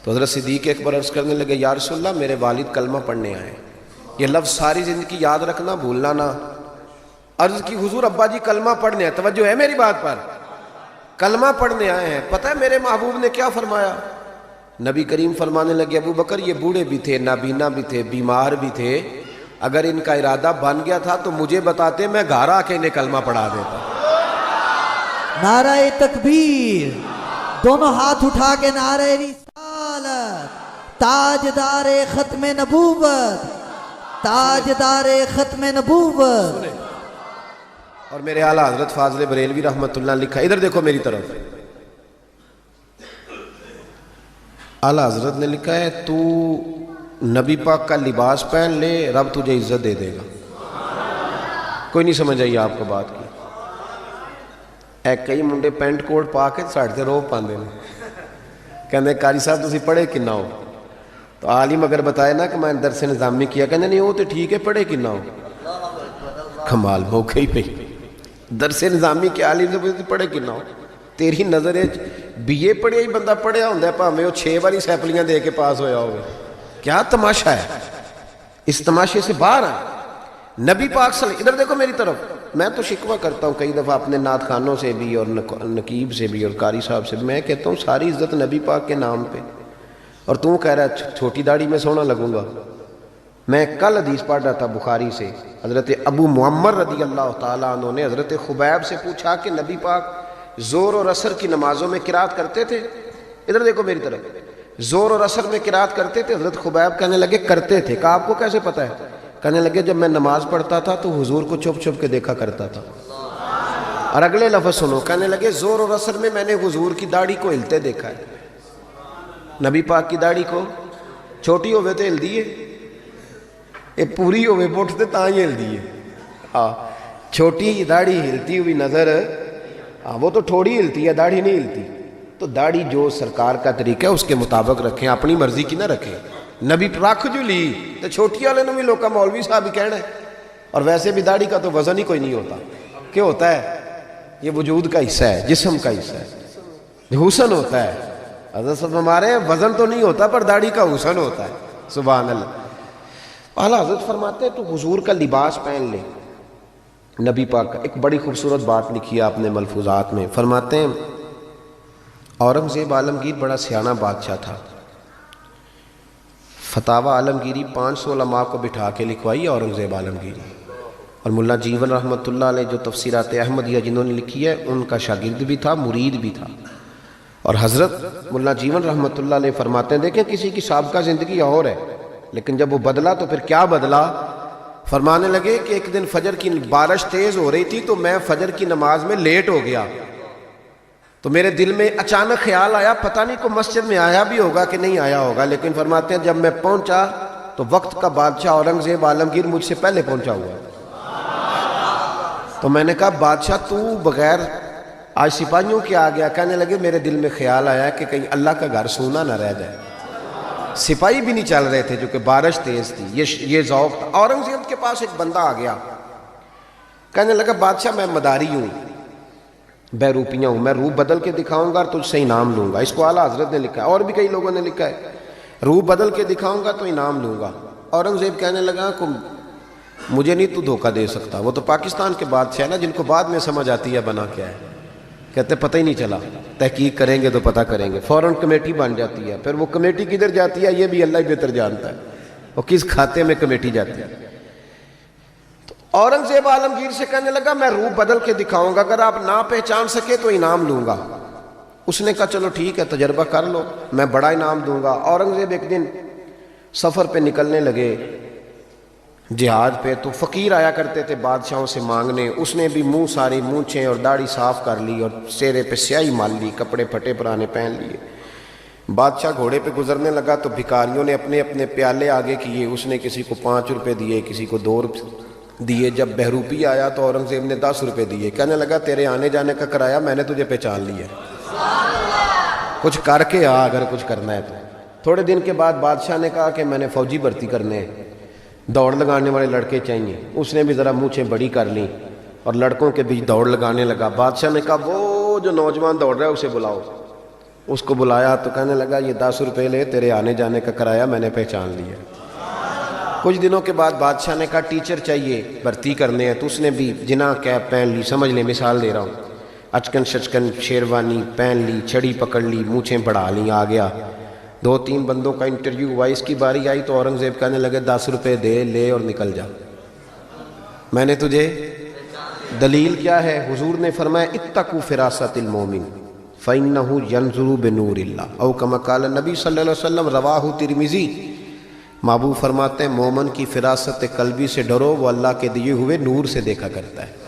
تو حضرت صدیق اکبر عرض کرنے لگے یا رسول اللہ میرے والد کلمہ پڑھنے آئے. یہ لفظ ساری زندگی یاد رکھنا، بھولنا نہ. عرض کی حضور ابا جی کلمہ پڑھنے آئے، توجہ ہے میری بات پر، کلمہ پڑھنے آئے ہیں. پتہ ہے میرے محبوب نے کیا فرمایا؟ نبی کریم فرمانے لگے ابو بکر یہ بوڑھے بھی تھے، نابینا بھی تھے، بیمار بھی تھے، اگر ان کا ارادہ بن گیا تھا تو مجھے بتاتے، میں گھر آ کے انہیں کلمہ پڑھا دیتا. نعرہ تکبیر، دونوں ہاتھ اٹھا کے نعرہ رسالت، تاجدار ختم نبوت، تاجدار ختم نبوت. اور میرے اعلیٰ حضرت فاضل بریلوی رحمۃ اللہ لکھا، ادھر دیکھو میری طرف، اعلیٰ حضرت نے لکھا ہے تو نبی پاک کا لباس پہن لے رب تجھے عزت دے دے گا. کوئی نہیں سمجھ آئی آپ کو بات کی؟ اے کئی منڈے پینٹ کوٹ پا کے ساڑھے تے روب پاندے نے، کہندے قاری صاحب تسی پڑھے کنا ہو؟ تو عالم اگر بتائے نا کہ میں درس نظامی کیا، کہندے نہیں وہ تو ٹھیک ہے، پڑھے کنا ہو؟ کمال موقع ہی پہ درس نظامی کے عالم سے پڑھے کنا ہو؟ تیری نظر بی اے پڑھیا ہی بندہ پڑھیا ہوندا ہے بھاویں وہ 6 باری سیپلیاں دے کے پاس ہویا ہوئے. کیا تماشا ہے؟ اس تماشے سے باہر آئے. نبی پاک صلی اللہ، ادھر دیکھو میری طرف. میں تو شکوہ کرتا ہوں کئی دفعہ اپنے نعت خانوں سے بھی اور نقیب سے بھی اور قاری صاحب سے بھی، میں کہتا ہوں ساری عزت نبی پاک کے نام پہ، اور تو کہہ رہا ہے چھوٹی داڑھی میں سونا لگوں گا. میں کل حدیث پڑھ رہا تھا بخاری سے، حضرت ابو معمر رضی اللہ تعالیٰ عنہ نے حضرت خبیب سے پوچھا کہ نبی پاک زور اور عصر کی نمازوں میں قرات کرتے تھے؟ ادھر دیکھو میری طرف، زور اور عصر میں قرات کرتے تھے؟ حضرت خبیب کہنے لگے کرتے تھے. کہا آپ کو کیسے پتہ ہے؟ کہنے لگے جب میں نماز پڑھتا تھا تو حضور کو چھپ چھپ کے دیکھا کرتا تھا. اور اگلے لفظ سنو، کہنے لگے زور اور عصر میں نے حضور کی داڑھی کو ہلتے دیکھا ہے. نبی پاک کی داڑھی کو چھوٹی ہوئے تو ہل دیے، یہ پوری ہوئے بٹھتے تاں ہی ہل دیے. چھوٹی داڑھی ہلتی ہوئی نظر، وہ تو تھوڑی ہلتی ہے، داڑھی نہیں ہلتی. تو داڑھی جو سرکار کا طریقہ ہے اس کے مطابق رکھیں، اپنی مرضی کی نہ رکھیں. نبی رکھ جو لی تو چھوٹی والے نے بھی لوگ کا مولوی صاحب ہی کہنا ہے. اور ویسے بھی داڑھی کا تو وزن ہی کوئی نہیں ہوتا. کیا ہوتا ہے؟ یہ وجود کا حصہ ہے، جسم کا حصہ ہے. حسن ہوتا ہے. حضرت صاحب ہمارے وزن تو نہیں ہوتا پر داڑھی کا حسن ہوتا ہے. سبحان اللہ. اعلیٰ حضرت فرماتے ہیں تو حضور کا لباس پہن لے. نبی پاک کا ایک بڑی خوبصورت بات لکھی ہے آپ نے ملفوظات میں. فرماتے ہیں اورنگزیب عالمگیر بڑا سیانہ بادشاہ تھا. فتاوی عالمگیری 500 علماء کو بٹھا کے لکھوائی اورنگزیب عالمگیری. اور ملا جیون رحمۃ اللہ علیہ جو تفسیرات احمدیہ جنہوں نے لکھی ہے ان کا شاگرد بھی تھا، مرید بھی تھا. اور حضرت ملا جیون رحمۃ اللہ علیہ فرماتے ہیں دیکھیں کسی کی سابقہ زندگی اور ہے لیکن جب وہ بدلا تو پھر کیا بدلا. فرمانے لگے کہ ایک دن فجر کی بارش تیز ہو رہی تھی تو میں فجر کی نماز میں لیٹ ہو گیا تو میرے دل میں اچانک خیال آیا پتہ نہیں کو مسجد میں آیا بھی ہوگا کہ نہیں آیا ہوگا. لیکن فرماتے ہیں جب میں پہنچا تو وقت کا بادشاہ اورنگزیب عالمگیر مجھ سے پہلے پہنچا ہوا. تو میں نے کہا بادشاہ تو بغیر آج سپاہیوں کے آ گیا. کہنے لگے میرے دل میں خیال آیا کہ کہیں اللہ کا گھر سونا نہ رہ جائے. سپاہی بھی نہیں چل رہے تھے جو کہ بارش تیز تھی. یہ ذوق تھا. اورنگزیب کے پاس ایک بندہ آ گیا کہنے لگا بادشاہ میں مداری ہوں، بہروپیاں ہوں، میں روپ بدل کے دکھاؤں گا تجھ سے انعام لوں گا. اس کو اعلیٰ حضرت نے لکھا ہے اور بھی کئی لوگوں نے لکھا ہے روپ بدل کے دکھاؤں گا تو انعام لوں گا. اورنگزیب کہنے لگا کہ مجھے نہیں تو دھوکہ دے سکتا. وہ تو پاکستان کے بادشاہ ہے نا جن کو بعد میں سمجھ آتی ہے بنا کیا ہے. کہتے پتہ ہی نہیں چلا، تحقیق کریں گے تو پتہ کریں گے. فوراً کمیٹی بن جاتی ہے. پھر وہ کمیٹی کدھر جاتی ہے یہ بھی اللہ ہی بہتر جانتا ہے وہ کس کھاتے میں کمیٹی جاتی ہے. تو اورنگزیب عالمگیر سے کہنے لگا میں روپ بدل کے دکھاؤں گا، اگر آپ نہ پہچان سکے تو انعام لوں گا. اس نے کہا چلو ٹھیک ہے تجربہ کر لو، میں بڑا انعام دوں گا. اورنگزیب ایک دن سفر پہ نکلنے لگے جہاد پہ تو فقیر آیا کرتے تھے بادشاہوں سے مانگنے. اس نے بھی منہ ساری مونچھیں اور داڑھی صاف کر لی اور چہرے پہ سیاہی مال لی، کپڑے پھٹے پرانے پہن لیے. بادشاہ گھوڑے پہ گزرنے لگا تو بھکاریوں نے اپنے اپنے پیالے آگے کیے. اس نے کسی کو 5 روپے دیے، کسی کو 2 روپے دیے. جب بہروپی آیا تو اورنگزیب نے 10 روپے دیے. کہنے لگا تیرے آنے جانے کا کرایہ میں نے تجھے پہچان لیا، کچھ کر کے آ اگر کچھ کرنا ہے تو. تھوڑے دن کے بعد بادشاہ نے کہا کہ میں نے فوجی بھرتی کرنے ہیں، دوڑ لگانے والے لڑکے چاہیے. اس نے بھی ذرا مونچھیں بڑی کر لیں اور لڑکوں کے بیچ دوڑ لگانے لگا. بادشاہ نے کہا وہ جو نوجوان دوڑ رہا ہے اسے بلاؤ. اس کو بلایا تو کہنے لگا یہ 10 روپے لے، تیرے آنے جانے کا کرایہ میں نے پہچان لیا. کچھ دنوں کے بعد بادشاہ نے کہا ٹیچر چاہیے بھرتی کرنے ہیں. تو اس نے بھی جناح کیپ پہن لی. سمجھ لیں مثال دے رہا ہوں. اچکن شچکن شیروانی پہن لی، چھڑی پکڑ لی، مونچھیں بڑھا لیں. آ گیا 2-3 بندوں کا انٹرویو ہوا. اس کی باری آئی تو اورنگزیب کہنے لگے 10 روپے دے لے اور نکل جا، میں نے تجھے. دلیل کیا ہے؟ حضور نے فرمایا اتقوا فراست المومن فإنه ينظر بنور اللہ او کما قال نبی صلی اللہ علیہ وسلم. رواہ ترمذی. محبوب فرماتے ہیں مومن کی فراست قلبی سے ڈرو، وہ اللہ کے دیے ہوئے نور سے دیکھا کرتا ہے.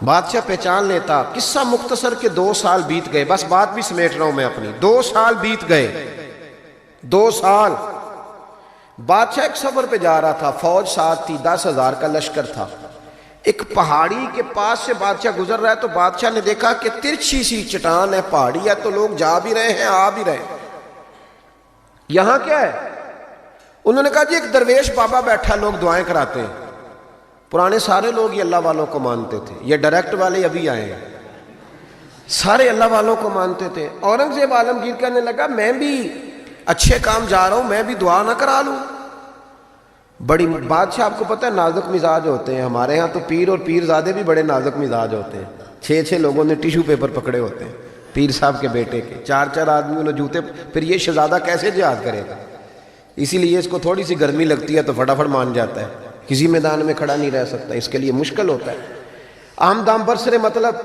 بادشاہ پہچان لیتا. قصہ مختصر کے 2 سال بیت گئے. بس بات بھی سمیٹ رہا ہوں میں اپنی. 2 سال بیت گئے. 2 سال بادشاہ ایک سفر پہ جا رہا تھا. فوج ساتھ تھی، 10,000 کا لشکر تھا. ایک پہاڑی کے پاس سے بادشاہ گزر رہا ہے تو بادشاہ نے دیکھا کہ ترچھی سی چٹان ہے، پہاڑی ہے تو لوگ جا بھی رہے ہیں آ بھی رہے ہیں. یہاں کیا ہے؟ انہوں نے کہا جی ایک درویش بابا بیٹھا، لوگ دعائیں کراتے ہیں. پرانے سارے لوگ یہ اللہ والوں کو مانتے تھے. یہ ڈائریکٹ والے ابھی آئے ہیں، سارے اللہ والوں کو مانتے تھے. اورنگزیب عالمگیر کہنے لگا میں بھی اچھے کام جا رہا ہوں، میں بھی دعا نہ کرا لوں. بڑی بادشاہ آپ کو پتہ ہے نازک مزاج ہوتے ہیں. ہمارے ہاں تو پیر اور پیر زادے بھی بڑے نازک مزاج ہوتے ہیں. 6 لوگوں نے ٹیشو پیپر پکڑے ہوتے ہیں پیر صاحب کے بیٹے کے. 4 آدمیوں نے جوتے. پھر یہ شہزادہ کیسے جہاد کرے گا؟ اسی لیے اس کو تھوڑی سی گرمی لگتی ہے تو فٹافٹ مان جاتا ہے، کسی میدان میں کھڑا نہیں رہ سکتا. اس کے لیے مشکل ہوتا ہے. عام دام برسرے مطلب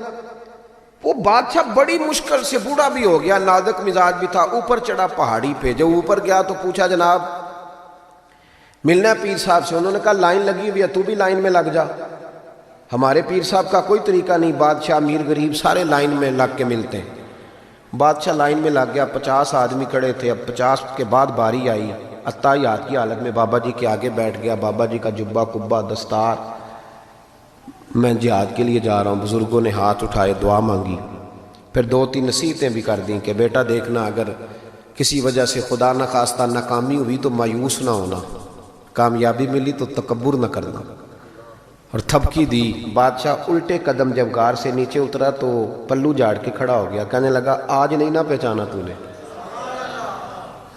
وہ بادشاہ بڑی مشکل سے، بوڑھا بھی ہو گیا، نازک مزاج بھی تھا. اوپر چڑھا پہاڑی پہ. جب اوپر گیا تو پوچھا جناب ملنا پیر صاحب سے. انہوں نے کہا لائن لگی ہوئی ہے، تو بھی لائن میں لگ جا. ہمارے پیر صاحب کا کوئی طریقہ نہیں، بادشاہ امیر غریب سارے لائن میں لگ کے ملتے ہیں. بادشاہ لائن میں لگ گیا. 50 آدمی کھڑے تھے. اب 50 کے بعد باری آئی. عطایات کی حالت میں بابا جی کے آگے بیٹھ گیا. بابا جی کا جبہ کبا دستار. میں جہاد کے لیے جا رہا ہوں. بزرگوں نے ہاتھ اٹھائے، دعا مانگی. پھر 2-3 نصیحتیں بھی کر دیں کہ بیٹا دیکھنا اگر کسی وجہ سے خدا نہ خواستہ ناکامی ہوئی تو مایوس نہ ہونا، کامیابی ملی تو تکبر نہ کرنا. اور تھپکی دی. بادشاہ الٹے قدم جب غار سے نیچے اترا تو پلو جھاڑ کے کھڑا ہو گیا. کہنے لگا آج نہیں نہ پہچانا تو نے,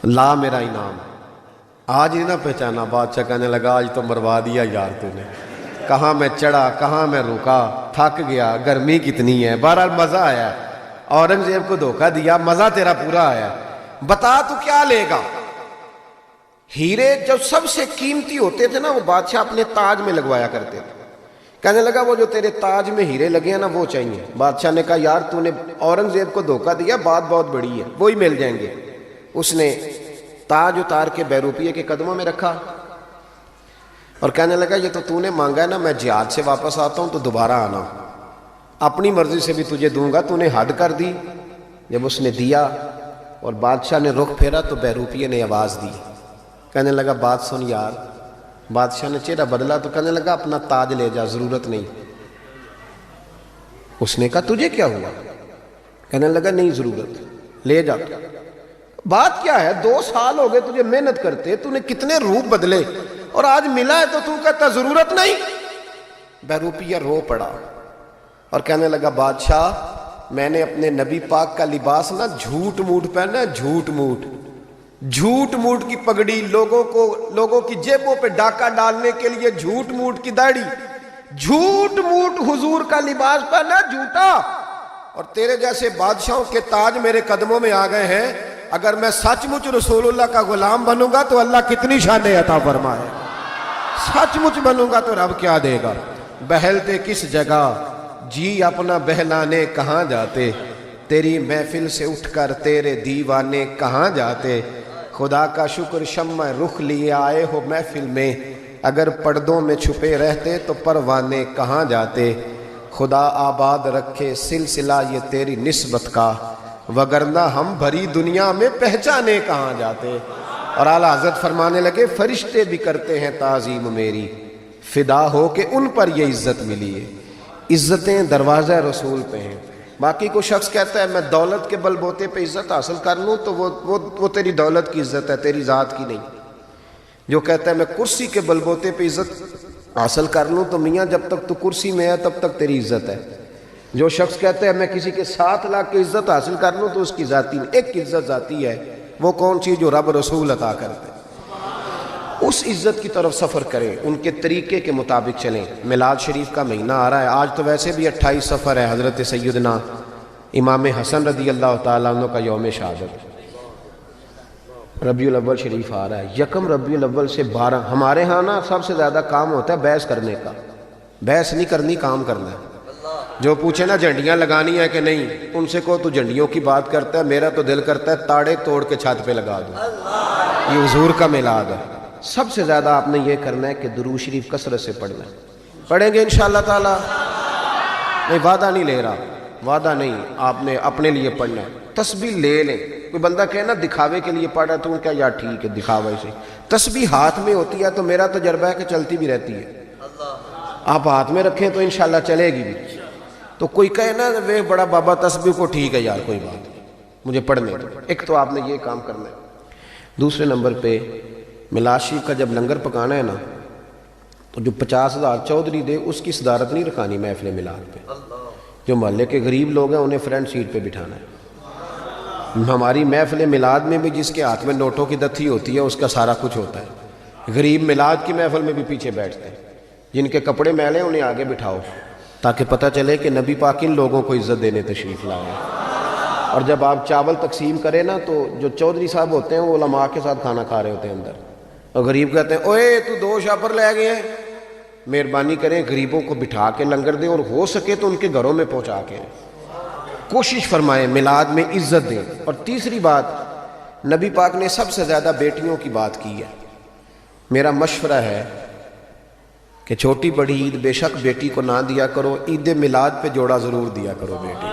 لا میرا انعام, آج نہیں نہ پہچانا. بادشاہ کہنے لگا آج تو مروا دیا یار تو نے, کہاں میں چڑھا کہاں میں رکا, تھک گیا, گرمی کتنی ہے. بہرحال مزہ آیا, اورنگزیب کو دھوکہ دیا, مزہ تیرا پورا آیا. بتا تو کیا لے گا. ہیرے جو سب سے قیمتی ہوتے تھے نا وہ بادشاہ اپنے تاج میں لگوایا کرتے تھے. کہنے لگا وہ جو تیرے تاج میں ہیرے لگے ہیں نا وہ چاہیے. بادشاہ نے کہا یار تو نے اورنگزیب کو دھوکہ دیا, بات بہت بڑی ہے, وہی مل جائیں گے. اس نے تاج اتار کے بیروپیے کے قدموں میں رکھا اور کہنے لگا یہ تو نے مانگا ہے نا, میں جہاد سے واپس آتا ہوں تو دوبارہ آنا, اپنی مرضی سے بھی تجھے دوں گا, تو نے حد کر دی. جب اس نے دیا اور بادشاہ نے رخ پھیرا تو بیروپیے نے آواز دی. کہنے لگا بات سن یار. بادشاہ نے چہرہ بدلا تو کہنے لگا اپنا تاج لے جا, ضرورت نہیں. اس نے کہا تجھے کیا ہوا. کہنے لگا نہیں ضرورت, لے جا. بات کیا ہے, 2 سال ہو گئے تجھے محنت کرتے, تو نے کتنے روپ بدلے اور آج ملا ہے تو کہتا ضرورت نہیں. بیروپیہ رو پڑا اور کہنے لگا بادشاہ میں نے اپنے نبی پاک کا لباس نا جھوٹ موٹ پہنا ہے, جھوٹ موٹ کی پگڑی, لوگوں کی جیبوں پہ ڈاکہ ڈالنے کے لیے جھوٹ موٹ کی داڑھی, جھوٹ موٹ حضور کا لباس پہنا جھوٹا. اور تیرے جیسے بادشاہوں کے تاج میرے قدموں میں آ گئے ہیں. اگر میں سچ مچ رسول اللہ کا غلام بنوں گا تو اللہ کتنی شانیں عطا فرمائے, سچ مچ بنوں گا تو رب کیا دے گا. بہلتے کس جگہ جی اپنا بہلانے کہاں جاتے, تیری محفل سے اٹھ کر تیرے دیوانے کہاں جاتے. خدا کا شکر شمع رخ لیے آئے ہو محفل میں, اگر پردوں میں چھپے رہتے تو پروانے کہاں جاتے. خدا آباد رکھے سلسلہ یہ تیری نسبت کا, وگرنہ ہم بھری دنیا میں پہچانے کہاں جاتے. اور اعلیٰ حضرت فرمانے لگے فرشتے بھی کرتے ہیں تعظیم میری, فدا ہو کہ ان پر یہ عزت ملی ہے. عزتیں دروازہ رسول پہ ہیں. باقی کوئی شخص کہتا ہے میں دولت کے بل بوتے پہ عزت حاصل کر لوں تو وہ تیری دولت کی عزت ہے, تیری ذات کی نہیں. جو کہتا ہے میں کرسی کے بل بوتے پہ عزت حاصل کر لوں تو میاں جب تک تو کرسی میں ہے تب تک تیری عزت ہے. جو شخص کہتا ہے میں کسی کے 7 لاکھ کی عزت حاصل کر لوں تو اس کی ذاتی نہیں. ایک عزت ذاتی ہے, وہ کون سی جو رب رسول عطا کرتے. اس عزت کی طرف سفر کریں, ان کے طریقے کے مطابق چلیں. میلاد شریف کا مہینہ آ رہا ہے, آج تو ویسے بھی 28 صفر ہے, حضرت سیدنا امام حسن رضی اللہ تعالیٰ عنہ کا یوم شہادت. ربیع الاول شریف آ رہا ہے, 1 ربیع الاول سے 12. ہمارے ہاں نا سب سے زیادہ کام ہوتا ہے بحث کرنے کا. بحث نہیں کرنی, کام کرنا ہے. جو پوچھے نا جھنڈیاں لگانی ہے کہ نہیں, ان سے کہو تو جھنڈیوں کی بات کرتا ہے, میرا تو دل کرتا ہے تاڑے توڑ کے چھت پہ لگا دوں. یہ حضور کا میلاد ہے. سب سے زیادہ آپ نے یہ کرنا ہے کہ درود شریف کثرت سے پڑھنا ہے. پڑھیں گے انشاءاللہ تعالی. نہیں وعدہ نہیں لے رہا, وعدہ نہیں, آپ نے اپنے لیے پڑھنا ہے. تسبیح لے لیں. کوئی بندہ کہے نا دکھاوے کے لیے پڑھ رہا تو کیا یار ٹھیک ہے دکھاوے سے. تسبیح ہاتھ میں ہوتی ہے تو میرا تجربہ ہے کہ چلتی بھی رہتی ہے. آپ ہاتھ میں رکھیں تو انشاءاللہ چلے گی بھی. تو کوئی کہے نا وہ بڑا بابا تسبیح کو ٹھیک ہے یار کوئی بات مجھے پڑھنے دو. ایک تو آپ نے یہ کام کرنا ہے. دوسرے نمبر پہ میلاد شریف کا جب لنگر پکانا ہے نا تو جو 50,000 چودھری دے اس کی صدارت نہیں رکھانی محفل میلاد پہ. جو محلے کے غریب لوگ ہیں انہیں فرنٹ سیٹ پہ بٹھانا ہے. ہماری محفل میلاد میں بھی جس کے ہاتھ میں نوٹوں کی دتھی ہوتی ہے اس کا سارا کچھ ہوتا ہے. غریب میلاد کی محفل میں بھی پیچھے بیٹھتے ہیں. جن کے کپڑے میلے انہیں آگے بٹھاؤ تاکہ پتہ چلے کہ نبی پاک ان لوگوں کو عزت دینے تشریف لائے. اور جب آپ چاول تقسیم کریں نا تو جو چودھری صاحب ہوتے ہیں وہ علماء کے ساتھ کھانا کھا رہے ہوتے ہیں اندر, اور غریب کہتے ہیں اوے تو 2 شاپر لے گئے ہیں. مہربانی کریں غریبوں کو بٹھا کے لنگر دیں, اور ہو سکے تو ان کے گھروں میں پہنچا کے کوشش فرمائیں, میلاد میں عزت دیں. اور تیسری بات, نبی پاک نے سب سے زیادہ بیٹیوں کی بات کی ہے. میرا مشورہ ہے کہ چھوٹی بڑی عید بے شک بیٹی کو نہ دیا کرو, عید میلاد پہ جوڑا ضرور دیا کرو. بیٹی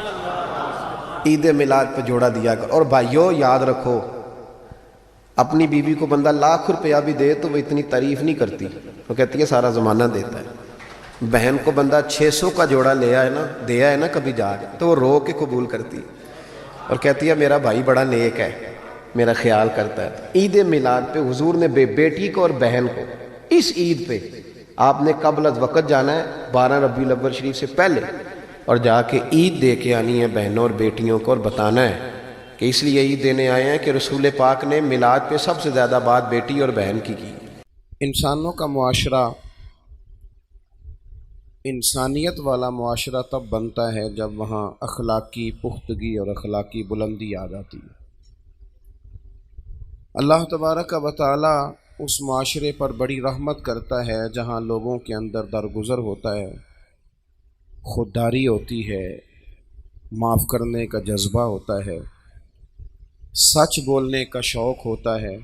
عید میلاد پہ جوڑا دیا کرو. اور بھائیو یاد رکھو, اپنی بیوی کو بندہ ₹1,00,000 بھی دے تو وہ اتنی تعریف نہیں کرتی, وہ کہتی ہے سارا زمانہ دیتا ہے. بہن کو بندہ 600 کا جوڑا دیا ہے نا کبھی جا کے تو وہ رو کے قبول کرتی اور کہتی ہے میرا بھائی بڑا نیک ہے, میرا خیال کرتا ہے. عید میلاد پہ حضور نے بیٹی کو اور بہن کو اس عید پہ آپ نے قبل از وقت جانا ہے 12 ربیع الاول شریف سے پہلے، اور جا کے عید دے کے آنی ہے بہنوں اور بیٹیوں کو، اور بتانا ہے کہ اس لیے عید دینے آئے ہیں کہ رسول پاک نے میلاد پہ سب سے زیادہ بات بیٹی اور بہن کی انسانوں کا معاشرہ انسانیت والا معاشرہ تب بنتا ہے جب وہاں اخلاقی پختگی اور اخلاقی بلندی آ جاتی ہے۔ اللہ تبارک و تعالی اس معاشرے پر بڑی رحمت کرتا ہے جہاں لوگوں کے اندر درگزر ہوتا ہے، خودداری ہوتی ہے، معاف کرنے کا جذبہ ہوتا ہے، سچ بولنے کا شوق ہوتا ہے،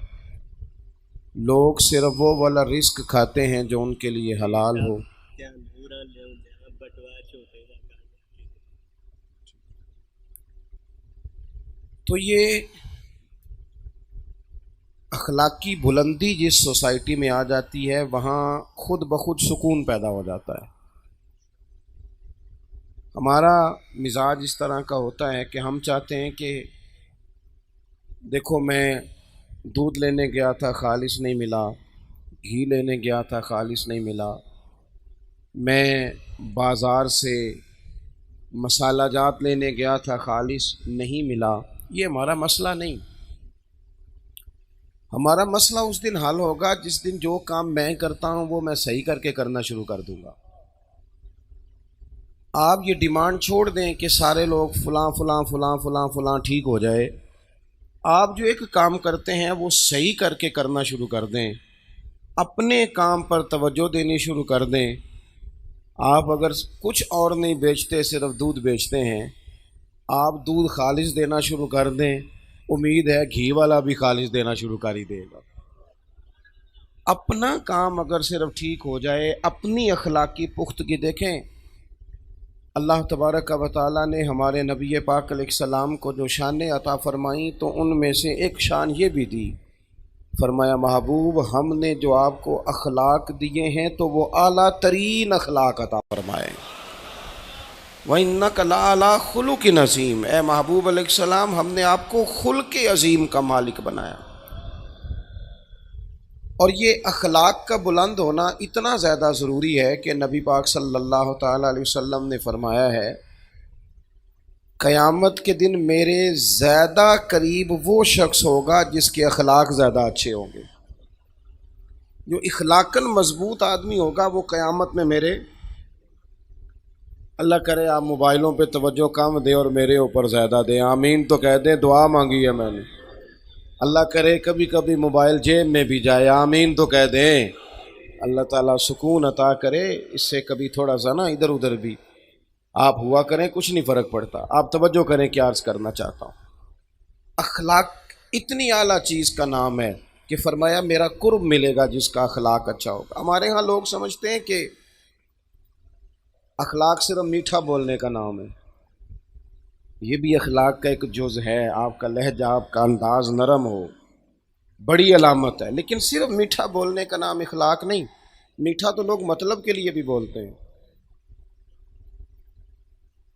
لوگ صرف وہ والا رزق کھاتے ہیں جو ان کے لیے حلال ہو۔ تو یہ اخلاقی بلندی جس سوسائٹی میں آ جاتی ہے وہاں خود بخود سکون پیدا ہو جاتا ہے۔ ہمارا مزاج اس طرح کا ہوتا ہے کہ ہم چاہتے ہیں کہ دیکھو میں دودھ لینے گیا تھا خالص نہیں ملا، گھی لینے گیا تھا خالص نہیں ملا، میں بازار سے مسالہ جات لینے گیا تھا خالص نہیں ملا۔ یہ ہمارا مسئلہ نہیں۔ ہمارا مسئلہ اس دن حل ہوگا جس دن جو کام میں کرتا ہوں وہ میں صحیح کر کے کرنا شروع کر دوں گا۔ آپ یہ ڈیمانڈ چھوڑ دیں کہ سارے لوگ فلاں فلاں فلاں فلاں فلاں ٹھیک ہو جائے، آپ جو ایک کام کرتے ہیں وہ صحیح کر کے کرنا شروع کر دیں، اپنے کام پر توجہ دینی شروع کر دیں۔ آپ اگر کچھ اور نہیں بیچتے صرف دودھ بیچتے ہیں، آپ دودھ خالص دینا شروع کر دیں، امید ہے گھی والا بھی خالص دینا شروع کر ہی دے گا۔ اپنا کام اگر صرف ٹھیک ہو جائے، اپنی اخلاقی پختگی دیکھیں۔ اللہ تبارک و تعالیٰ نے ہمارے نبی پاک علیہ السلام کو جو شانیں عطا فرمائیں تو ان میں سے ایک شان یہ بھی دی، فرمایا محبوب ہم نے جو آپ کو اخلاق دیے ہیں تو وہ اعلیٰ ترین اخلاق عطا فرمائے۔ وَإِنَّكَ لَعَلَىٰ خُلُقٍ عَظِيمٍ، اے محبوب علیہ السلام ہم نے آپ کو خلق عظیم کا مالک بنایا۔ اور یہ اخلاق کا بلند ہونا اتنا زیادہ ضروری ہے کہ نبی پاک صلی اللہ تعالیٰ علیہ وسلم نے فرمایا ہے قیامت کے دن میرے زیادہ قریب وہ شخص ہوگا جس کے اخلاق زیادہ اچھے ہوں گے۔ جو اخلاقاً مضبوط آدمی ہوگا وہ قیامت میں میرے، اللہ کرے آپ موبائلوں پہ توجہ کم دے اور میرے اوپر زیادہ دے، آمین تو کہہ دیں، دعا مانگی ہے میں نے، اللہ کرے کبھی کبھی موبائل جیب میں بھی جائے، آمین تو کہہ دیں، اللہ تعالیٰ سکون عطا کرے، اس سے کبھی تھوڑا سا نا ادھر ادھر بھی آپ ہوا کریں، کچھ نہیں فرق پڑتا۔ آپ توجہ کریں کیا عرض کرنا چاہتا ہوں۔ اخلاق اتنی اعلیٰ چیز کا نام ہے کہ فرمایا میرا قرب ملے گا جس کا اخلاق اچھا ہوگا۔ ہمارے ہاں لوگ سمجھتے ہیں کہ اخلاق صرف میٹھا بولنے کا نام ہے، یہ بھی اخلاق کا ایک جز ہے، آپ کا لہجہ، آپ کا انداز نرم ہو، بڑی علامت ہے، لیکن صرف میٹھا بولنے کا نام اخلاق نہیں۔ میٹھا تو لوگ مطلب کے لیے بھی بولتے ہیں،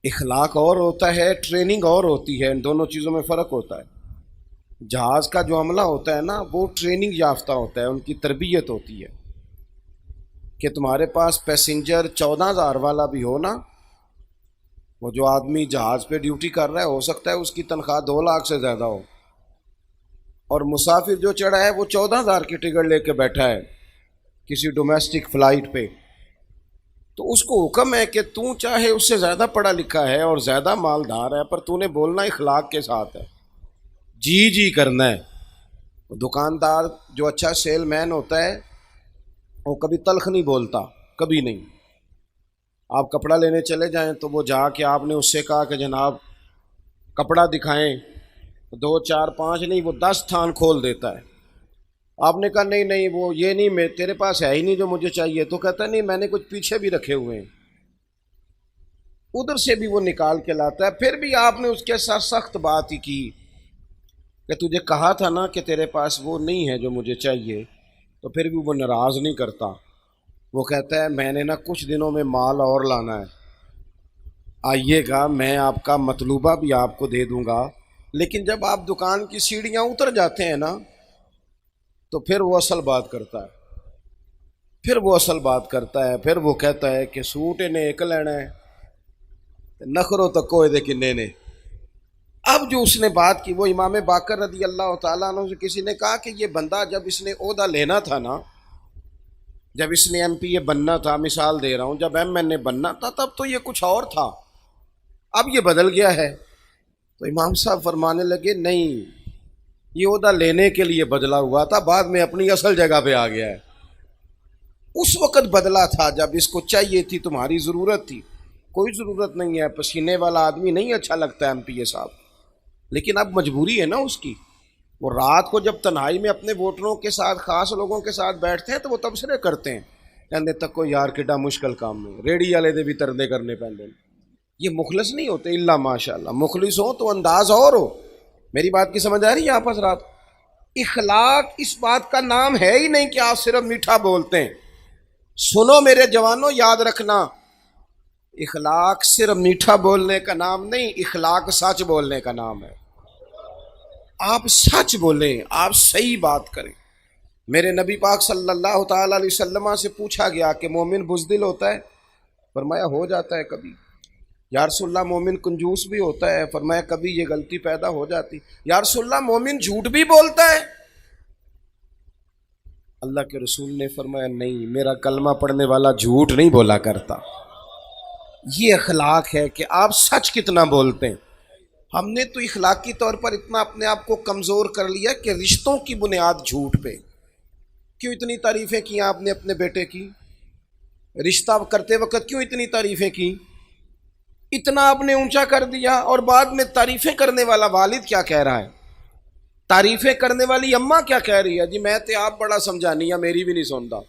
اخلاق اور ہوتا ہے، ٹریننگ اور ہوتی ہے، ان دونوں چیزوں میں فرق ہوتا ہے۔ جہاز کا جو عملہ ہوتا ہے نا وہ ٹریننگ یافتہ ہوتا ہے، ان کی تربیت ہوتی ہے کہ تمہارے پاس پیسنجر 14,000 والا بھی ہو نا، وہ جو آدمی جہاز پہ ڈیوٹی کر رہا ہے ہو سکتا ہے اس کی تنخواہ 2 لاکھ سے زیادہ ہو، اور مسافر جو چڑھا ہے وہ 14,000 کی ٹکٹ لے کے بیٹھا ہے کسی ڈومیسٹک فلائٹ پہ، تو اس کو حکم ہے کہ تو چاہے اس سے زیادہ پڑھا لکھا ہے اور زیادہ مالدار ہے پر تو نے بولنا اخلاق کے ساتھ ہے، جی جی کرنا ہے۔ دکاندار جو اچھا سیل مین ہوتا ہے وہ کبھی تلخ نہیں بولتا، کبھی نہیں۔ آپ کپڑا لینے چلے جائیں تو وہ جا کے آپ نے اس سے کہا کہ جناب کپڑا دکھائیں، 2 4 5 نہیں وہ 10 تھان کھول دیتا ہے۔ آپ نے کہا نہیں نہیں وہ یہ نہیں، میں تیرے پاس ہے ہی نہیں جو مجھے چاہیے، تو کہتا ہے نہیں میں نے کچھ پیچھے بھی رکھے ہوئے ہیں، ادھر سے بھی وہ نکال کے لاتا ہے۔ پھر بھی آپ نے اس کے ساتھ سخت بات ہی کی کہ تجھے کہا تھا نا کہ تیرے پاس وہ نہیں ہے جو مجھے چاہیے، تو پھر بھی وہ ناراض نہیں کرتا، وہ کہتا ہے میں نے نا کچھ دنوں میں مال اور لانا ہے، آئیے گا میں آپ کا مطلوبہ بھی آپ کو دے دوں گا، لیکن جب آپ دکان کی سیڑھیاں اتر جاتے ہیں نا تو پھر وہ اصل بات کرتا ہے۔ پھر وہ اصل بات کرتا ہے، پھر وہ کہتا ہے کہ سوٹ انہیں ایک لینا ہے، نخرو تکو دے کنے نے۔ اب جو اس نے بات کی وہ امام باقر رضی اللہ تعالیٰ عنہ سے کسی نے کہا کہ یہ بندہ جب اس نے عہدہ لینا تھا نا، جب اس نے ایم پی اے بننا تھا، مثال دے رہا ہوں، جب ایم این اے بننا تھا تب تو یہ کچھ اور تھا، اب یہ بدل گیا ہے۔ تو امام صاحب فرمانے لگے نہیں، یہ عہدہ لینے کے لیے بدلا ہوا تھا، بعد میں اپنی اصل جگہ پہ آ گیا ہے۔ اس وقت بدلا تھا جب اس کو چاہیے تھی، تمہاری ضرورت تھی۔ کوئی ضرورت نہیں ہے، پسینے والا آدمی نہیں اچھا لگتا ہے ایم پی اے صاحب، لیکن اب مجبوری ہے نا اس کی۔ وہ رات کو جب تنہائی میں اپنے ووٹروں کے ساتھ، خاص لوگوں کے ساتھ بیٹھتے ہیں تو وہ تبصرے کرتے ہیں، کہتے تک کو یار کڈا مشکل کام نہیں، ریڑی والے دے بھی تردے کرنے پہنتے۔ یہ مخلص نہیں ہوتے الا ماشاء اللہ، مخلص ہو تو انداز اور ہو۔ میری بات کی سمجھ آ رہی ہے آپ حضرات؟ اخلاق اس بات کا نام ہے ہی نہیں کہ آپ صرف میٹھا بولتے ہیں۔ سنو میرے جوانوں، یاد رکھنا، اخلاق صرف میٹھا بولنے کا نام نہیں، اخلاق سچ بولنے کا نام ہے۔ آپ سچ بولیں، آپ صحیح بات کریں۔ میرے نبی پاک صلی اللہ تعالی علیہ وسلم سے پوچھا گیا کہ مومن بزدل ہوتا ہے؟ فرمایا ہو جاتا ہے کبھی۔ یا رسول اللہ مومن کنجوس بھی ہوتا ہے؟ فرمایا کبھی یہ غلطی پیدا ہو جاتی۔ یا رسول اللہ مومن جھوٹ بھی بولتا ہے؟ اللہ کے رسول نے فرمایا نہیں، میرا کلمہ پڑھنے والا جھوٹ نہیں بولا کرتا۔ یہ اخلاق ہے کہ آپ سچ کتنا بولتے ہیں۔ ہم نے تو اخلاقی طور پر اتنا اپنے آپ کو کمزور کر لیا کہ رشتوں کی بنیاد جھوٹ پہ۔ کیوں اتنی تعریفیں کی آپ نے اپنے بیٹے کی؟ رشتہ کرتے وقت کیوں اتنی تعریفیں کی؟ اتنا آپ نے اونچا کر دیا، اور بعد میں تعریفیں کرنے والا والد کیا کہہ رہا ہے؟ تعریفیں کرنے والی اماں کیا کہہ رہی ہے؟ جی میں تے آپ بڑا سمجھانی ہے، میری بھی نہیں سنتا۔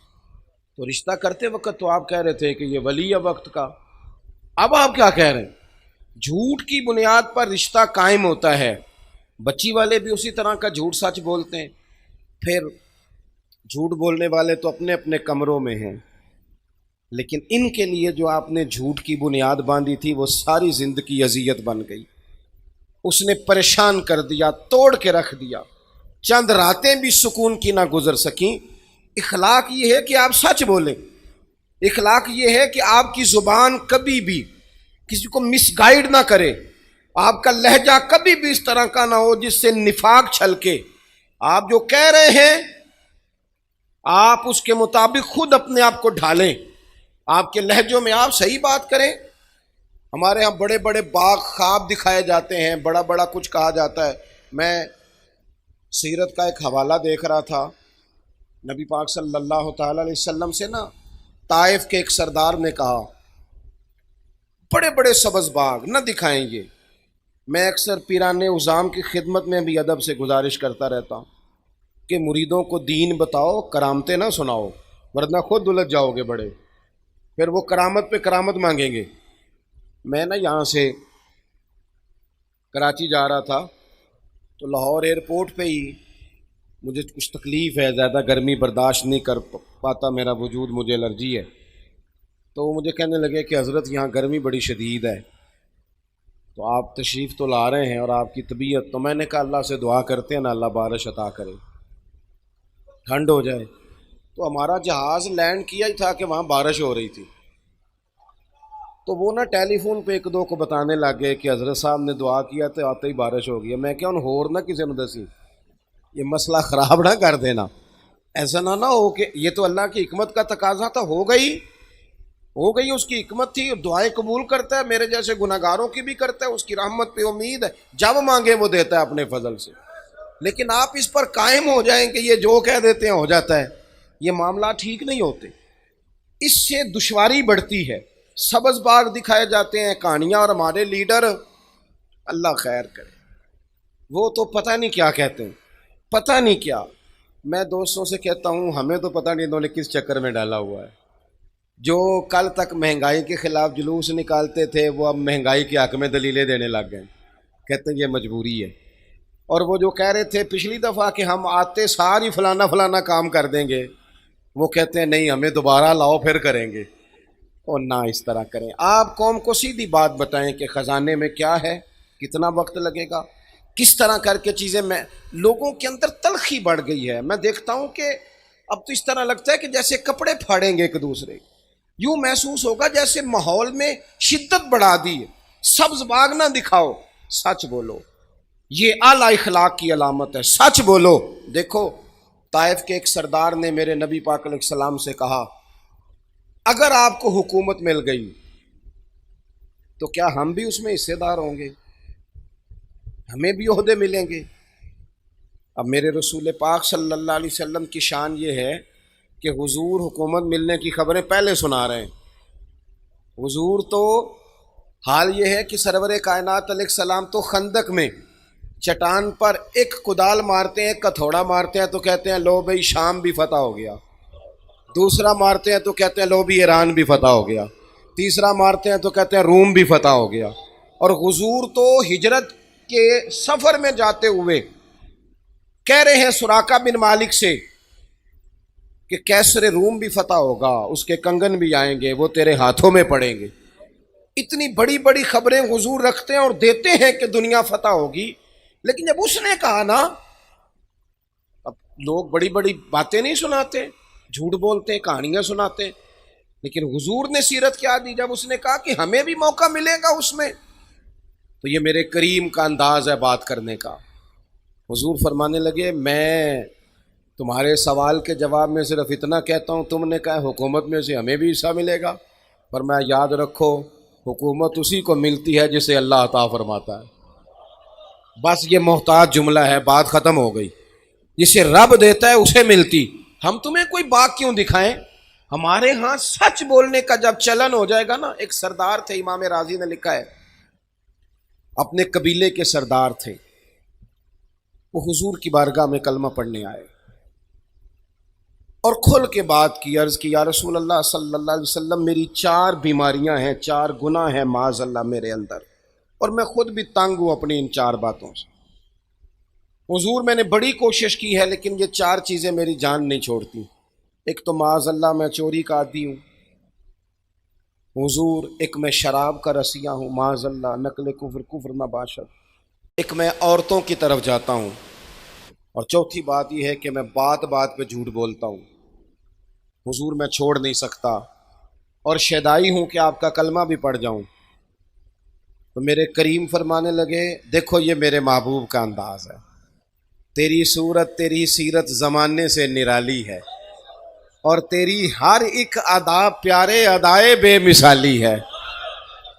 تو رشتہ کرتے وقت تو آپ کہہ رہے تھے کہ یہ ولی ہے وقت کا، اب آپ کیا کہہ رہے ہیں؟ جھوٹ کی بنیاد پر رشتہ قائم ہوتا ہے۔ بچی والے بھی اسی طرح کا جھوٹ سچ بولتے ہیں۔ پھر جھوٹ بولنے والے تو اپنے اپنے کمروں میں ہیں، لیکن ان کے لیے جو آپ نے جھوٹ کی بنیاد باندھی تھی وہ ساری زندگی اذیت بن گئی، اس نے پریشان کر دیا، توڑ کے رکھ دیا، چند راتیں بھی سکون کی نہ گزر سکیں۔ اخلاق یہ ہے کہ آپ سچ بولیں، اخلاق یہ ہے کہ آپ کی زبان کبھی بھی کسی کو مس گائیڈ نہ کرے، آپ کا لہجہ کبھی بھی اس طرح کا نہ ہو جس سے نفاق چھلکے۔ آپ جو کہہ رہے ہیں آپ اس کے مطابق خود اپنے آپ کو ڈھالیں، آپ کے لہجوں میں آپ صحیح بات کریں۔ ہمارے ہاں بڑے بڑے باغ خواب دکھائے جاتے ہیں، بڑا بڑا کچھ کہا جاتا ہے۔ میں سیرت کا ایک حوالہ دیکھ رہا تھا، نبی پاک صلی اللہ تعالی علیہ وسلم سے نا طائف کے ایک سردار نے کہا بڑے بڑے سبز باغ نہ دکھائیں گے۔ میں اکثر پیران عظام کی خدمت میں بھی ادب سے گزارش کرتا رہتا ہوں کہ مریدوں کو دین بتاؤ، کرامتیں نہ سناؤ، ورنہ خود الجھ جاؤ گے بڑے، پھر وہ کرامت پہ کرامت مانگیں گے۔ میں نا یہاں سے کراچی جا رہا تھا تو لاہور ایئرپورٹ پہ ہی مجھے کچھ تکلیف ہے، زیادہ گرمی برداشت نہیں کر پاتا، میرا وجود، مجھے الرجی ہے۔ تو وہ مجھے کہنے لگے کہ حضرت یہاں گرمی بڑی شدید ہے، تو آپ تشریف تو لا رہے ہیں اور آپ کی طبیعت، تو میں نے کہا اللہ سے دعا کرتے ہیں نا اللہ بارش عطا کرے، ٹھنڈ ہو جائے۔ تو ہمارا جہاز لینڈ کیا ہی تھا کہ وہاں بارش ہو رہی تھی، تو وہ نا ٹیلی فون پہ ایک دو کو بتانے لگ گئے کہ حضرت صاحب نے دعا کیا تو آتے ہی بارش ہو گئی۔ میں کیا ان ہور نہ کسی نے دسی، یہ مسئلہ خراب نہ کر دینا، ایسا نہ ہو کہ یہ تو اللہ کی حکمت کا تقاضا تھا، ہو گئی اس کی حکمت تھی، دعائیں قبول کرتا ہے، میرے جیسے گناہگاروں کی بھی کرتا ہے، اس کی رحمت پہ امید ہے، جب مانگے وہ دیتا ہے اپنے فضل سے۔ لیکن آپ اس پر قائم ہو جائیں کہ یہ جو کہہ دیتے ہیں ہو جاتا ہے، یہ معاملات ٹھیک نہیں ہوتے، اس سے دشواری بڑھتی ہے۔ سبز باغ دکھائے جاتے ہیں کہانیاں، اور ہمارے لیڈر اللہ خیر کرے وہ تو پتہ نہیں کیا کہتے ہیں، پتہ نہیں کیا۔ میں دوستوں سے کہتا ہوں ہمیں تو پتہ نہیں انہوں نے کس چکر میں ڈالا ہوا ہے، جو کل تک مہنگائی کے خلاف جلوس نکالتے تھے وہ اب مہنگائی کے حق میں دلیلیں دینے لگ گئے، کہتے ہیں یہ مجبوری ہے۔ اور وہ جو کہہ رہے تھے پچھلی دفعہ کہ ہم آتے ساری فلانا فلانا کام کر دیں گے، وہ کہتے ہیں نہیں ہمیں دوبارہ لاؤ پھر کریں گے۔ اور نہ اس طرح کریں، آپ قوم کو سیدھی بات بتائیں کہ خزانے میں کیا ہے، کتنا وقت لگے گا، کس طرح کر کے چیزیں۔ میں لوگوں کے اندر تلخی بڑھ گئی ہے، میں دیکھتا ہوں کہ اب تو اس طرح لگتا ہے کہ جیسے کپڑے پھاڑیں گے ایک دوسرے، یوں محسوس ہوگا جیسے ماحول میں شدت بڑھا دی ہے۔ سبز باغ نہ دکھاؤ، سچ بولو، یہ اعلی اخلاق کی علامت ہے، سچ بولو۔ دیکھو طائف کے ایک سردار نے میرے نبی پاک علیہ السلام سے کہا اگر آپ کو حکومت مل گئی تو کیا ہم بھی اس میں حصے دار ہوں گے، ہمیں بھی عہدے ملیں گے؟ اب میرے رسول پاک صلی اللہ علیہ وسلم کی شان یہ ہے کہ حضور حکومت ملنے کی خبریں پہلے سنا رہے ہیں۔ حضور تو حال یہ ہے کہ سرور کائنات علیہ السلام تو خندق میں چٹان پر ایک کدال مارتے ہیں، ایک کتھوڑا مارتے ہیں تو کہتے ہیں لو بھئی شام بھی فتح ہو گیا، دوسرا مارتے ہیں تو کہتے ہیں لو بھی ایران بھی فتح ہو گیا، تیسرا مارتے ہیں تو کہتے ہیں روم بھی فتح ہو گیا۔ اور حضور تو ہجرت کے سفر میں جاتے ہوئے کہہ رہے ہیں سراقہ بن مالک سے کہ کیسر روم بھی فتح ہوگا، اس کے کنگن بھی آئیں گے، وہ تیرے ہاتھوں میں پڑیں گے۔ اتنی بڑی بڑی خبریں حضور رکھتے ہیں اور دیتے ہیں کہ دنیا فتح ہوگی، لیکن جب اس نے کہا نا، اب لوگ بڑی بڑی باتیں نہیں سناتے، جھوٹ بولتے ہیں، کہانیاں سناتے ہیں، لیکن حضور نے سیرت کیا دی جب اس نے کہا کہ ہمیں بھی موقع ملے گا اس میں؟ تو یہ میرے کریم کا انداز ہے بات کرنے کا۔ حضور فرمانے لگے میں تمہارے سوال کے جواب میں صرف اتنا کہتا ہوں، تم نے کہا حکومت میں سے ہمیں بھی حصہ ملے گا، فرمایا یاد رکھو حکومت اسی کو ملتی ہے جسے اللہ عطا فرماتا ہے۔ بس یہ محتاط جملہ ہے، بات ختم ہو گئی۔ جسے رب دیتا ہے اسے ملتی، ہم تمہیں کوئی باغ کیوں دکھائیں؟ ہمارے ہاں سچ بولنے کا جب چلن ہو جائے گا نا، ایک سردار تھے، امام راضی نے لکھا ہے، اپنے قبیلے کے سردار تھے، وہ حضور کی بارگاہ میں کلمہ پڑھنے آئے اور کھل کے بات کی، عرض کی یا رسول اللہ صلی اللہ علیہ وسلم میری 4 بیماریاں ہیں، 4 گناہ ہیں معاذ اللہ میرے اندر، اور میں خود بھی تنگ ہوں اپنی ان 4 باتوں سے۔ حضور میں نے بڑی کوشش کی ہے لیکن یہ 4 چیزیں میری جان نہیں چھوڑتی۔ ایک تو معاذ اللہ میں چوری کا عادی ہوں حضور، ایک میں شراب کا رسیہ ہوں معاذ اللہ، نقل کفر نہ باشد، ایک میں عورتوں کی طرف جاتا ہوں، اور چوتھی بات یہ ہے کہ میں بات بات پہ جھوٹ بولتا ہوں۔ حضور میں چھوڑ نہیں سکتا، اور شیدائی ہوں کہ آپ کا کلمہ بھی پڑھ جاؤں۔ تو میرے کریم فرمانے لگے دیکھو یہ میرے محبوب کا انداز ہے، تیری صورت تیری سیرت زمانے سے نرالی ہے، اور تیری ہر ایک ادا پیارے ادائے بے مثالی ہے۔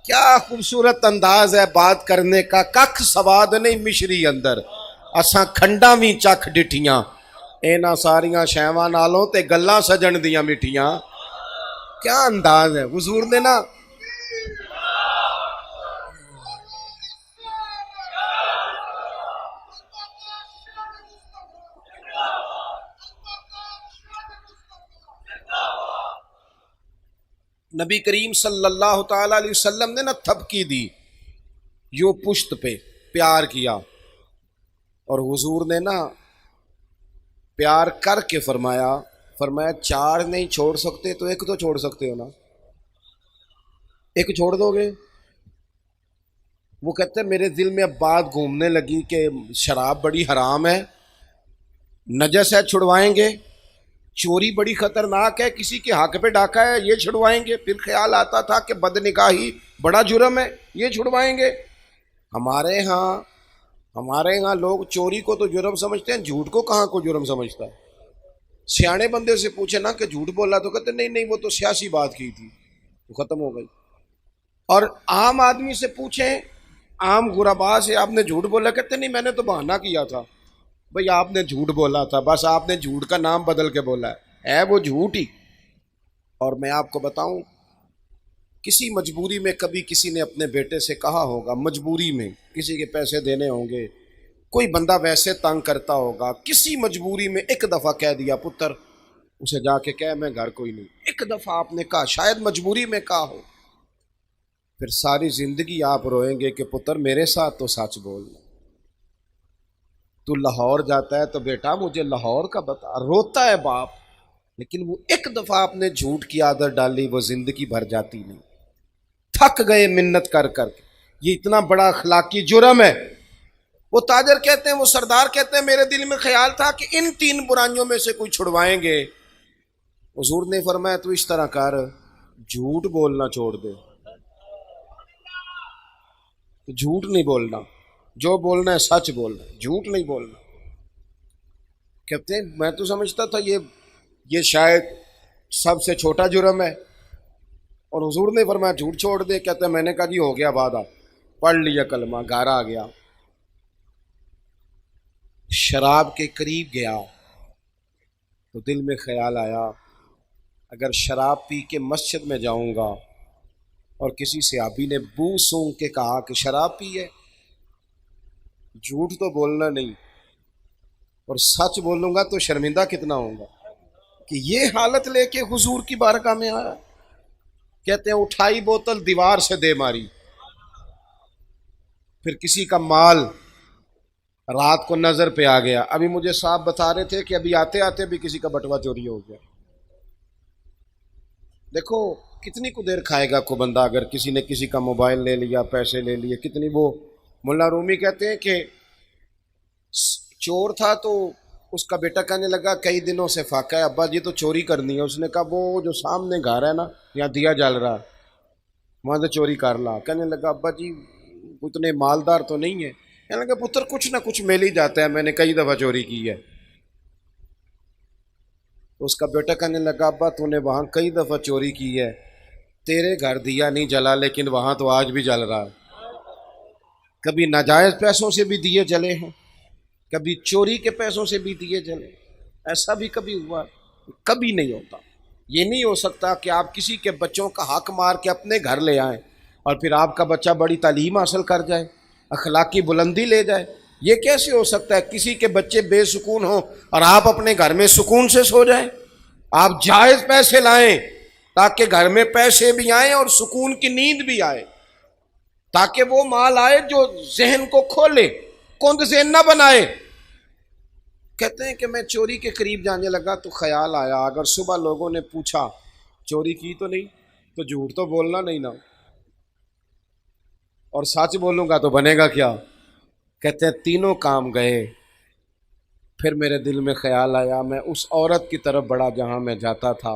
کیا خوبصورت انداز ہے بات کرنے کا، ککھ سواد نہیں مشری اندر، اساں کھنڈاں بھی چکھ ڈٹھیاں، اینا ساریاں شیواں نالوں تے گلاں سجن دیاں مٹھیاں۔ کیا انداز ہے حضور نے نا۔ نبی کریم صلی اللہ تعالی علیہ وسلم نے نا تھپکی دی، یوں پشت پہ پیار کیا، اور حضور نے نا پیار کر کے فرمایا 4 نہیں چھوڑ سکتے تو ایک تو چھوڑ سکتے ہو نا، ایک چھوڑ دو گے؟ وہ کہتے ہیں میرے دل میں اب بات گھومنے لگی کہ شراب بڑی حرام ہے، نجس ہے چھڑوائیں گے، چوری بڑی خطرناک ہے، کسی کے حق پہ ڈاکہ ہے یہ چھڑوائیں گے، پھر خیال آتا تھا کہ بدنگاہی بڑا جرم ہے یہ چھڑوائیں گے۔ ہمارے ہاں لوگ چوری کو تو جرم سمجھتے ہیں، جھوٹ کو کہاں کو جرم سمجھتا ہے؟ سیانے بندے سے پوچھے نا کہ جھوٹ بولا تو کہتے نہیں وہ تو سیاسی بات کی تھی، تو ختم ہو گئی۔ اور عام آدمی سے پوچھیں، عام غربا سے آپ نے جھوٹ بولا، کہتے نہیں میں نے تو بہانہ کیا تھا۔ بھئی آپ نے جھوٹ بولا تھا، بس آپ نے جھوٹ کا نام بدل کے بولا ہے وہ جھوٹ ہی۔ اور میں آپ کو بتاؤں، کسی مجبوری میں کبھی کسی نے اپنے بیٹے سے کہا ہوگا، مجبوری میں کسی کے پیسے دینے ہوں گے، کوئی بندہ ویسے تنگ کرتا ہوگا، کسی مجبوری میں ایک دفعہ کہہ دیا پتر، اسے جا کے کہہ میں گھر کوئی نہیں، ایک دفعہ آپ نے کہا، شاید مجبوری میں کہا ہو، پھر ساری زندگی آپ روئیں گے کہ پتر میرے ساتھ تو سچ بولنا، تو لاہور جاتا ہے تو بیٹا مجھے لاہور کا بتا، روتا ہے باپ، لیکن وہ ایک دفعہ آپ نے جھوٹ کی عادت ڈالی وہ زندگی بھر جاتی نہیں، تھک گئے منت کر کر کے، یہ اتنا بڑا اخلاقی جرم ہے۔ وہ تاجر کہتے ہیں، وہ سردار کہتے ہیں میرے دل میں خیال تھا کہ ان 3 برائیوں میں سے کوئی چھڑوائیں گے حضور نے فرمایا تو اس طرح کر، جھوٹ بولنا چھوڑ دے، جھوٹ نہیں بولنا، جو بولنا ہے سچ بولنا، جھوٹ نہیں بولنا۔ کہتے ہیں میں تو سمجھتا تھا یہ شاید سب سے چھوٹا جرم ہے، اور حضور نے فرمایا جھوٹ چھوڑ دے۔ کہتے ہیں میں نے کہا جی ہو گیا وعدہ، پڑھ لیا کلمہ، گھر آ گیا، شراب کے قریب گیا تو دل میں خیال آیا اگر شراب پی کے مسجد میں جاؤں گا اور کسی صحابی نے بو سونگ کے کہا کہ شراب پی ہے، جھوٹ تو بولنا نہیں اور سچ بولوں گا تو شرمندہ کتنا ہوں گا کہ یہ حالت لے کے حضور کی بارگاہ میں آیا۔ کہتے ہیں اٹھائی بوتل دیوار سے دے ماری، پھر کسی کا مال رات کو نظر پہ آ گیا۔ ابھی مجھے صاحب بتا رہے تھے کہ ابھی آتے آتے بھی کسی کا بٹوا چوری ہو گیا۔ دیکھو کتنی کو دیر کھائے گا کو بندہ اگر کسی نے کسی کا موبائل لے لیا، پیسے لے لیے، کتنی وہ مولا رومی کہتے ہیں کہ چور تھا تو اس کا بیٹا کہنے لگا کئی دنوں سے فاقہ ہے ابا جی تو چوری کرنی ہے۔ اس نے کہا وہ جو سامنے گھر ہے نا یہاں دیا جل رہا وہاں سے چوری کر لا۔ کہنے لگا ابا جی اتنے مالدار تو نہیں ہے۔ کہنے لگا پتر کچھ نہ کچھ مل ہی جاتا ہے، میں نے کئی دفعہ چوری کی ہے۔ تو اس کا بیٹا کہنے لگا ابا تو نے وہاں کئی دفعہ چوری کی ہے، تیرے گھر دیا نہیں جلا لیکن وہاں تو آج بھی جل رہا ہے۔ کبھی ناجائز پیسوں سے بھی دیے جلے ہیں، کبھی چوری کے پیسوں سے بھی دیے جلے، ایسا بھی کبھی ہوا؟ کبھی نہیں ہوتا۔ یہ نہیں ہو سکتا کہ آپ کسی کے بچوں کا حق مار کے اپنے گھر لے آئیں اور پھر آپ کا بچہ بڑی تعلیم حاصل کر جائے، اخلاقی بلندی لے جائے۔ یہ کیسے ہو سکتا ہے کسی کے بچے بے سکون ہوں اور آپ اپنے گھر میں سکون سے سو جائیں؟ آپ جائز پیسے لائیں تاکہ گھر میں پیسے بھی آئیں اور سکون کی نیند بھی آئے، تاکہ وہ مال آئے جو ذہن کو کھولے، کند ذہن نہ بنائے۔ کہتے ہیں کہ میں چوری کے قریب جانے لگا تو خیال آیا اگر صبح لوگوں نے پوچھا چوری کی تو نہیں تو جھوٹ تو بولنا نہیں نا، اور سچ بولوں گا تو بنے گا کیا؟ کہتے ہیں تینوں کام گئے، پھر میرے دل میں خیال آیا میں اس عورت کی طرف بڑا جہاں میں جاتا تھا،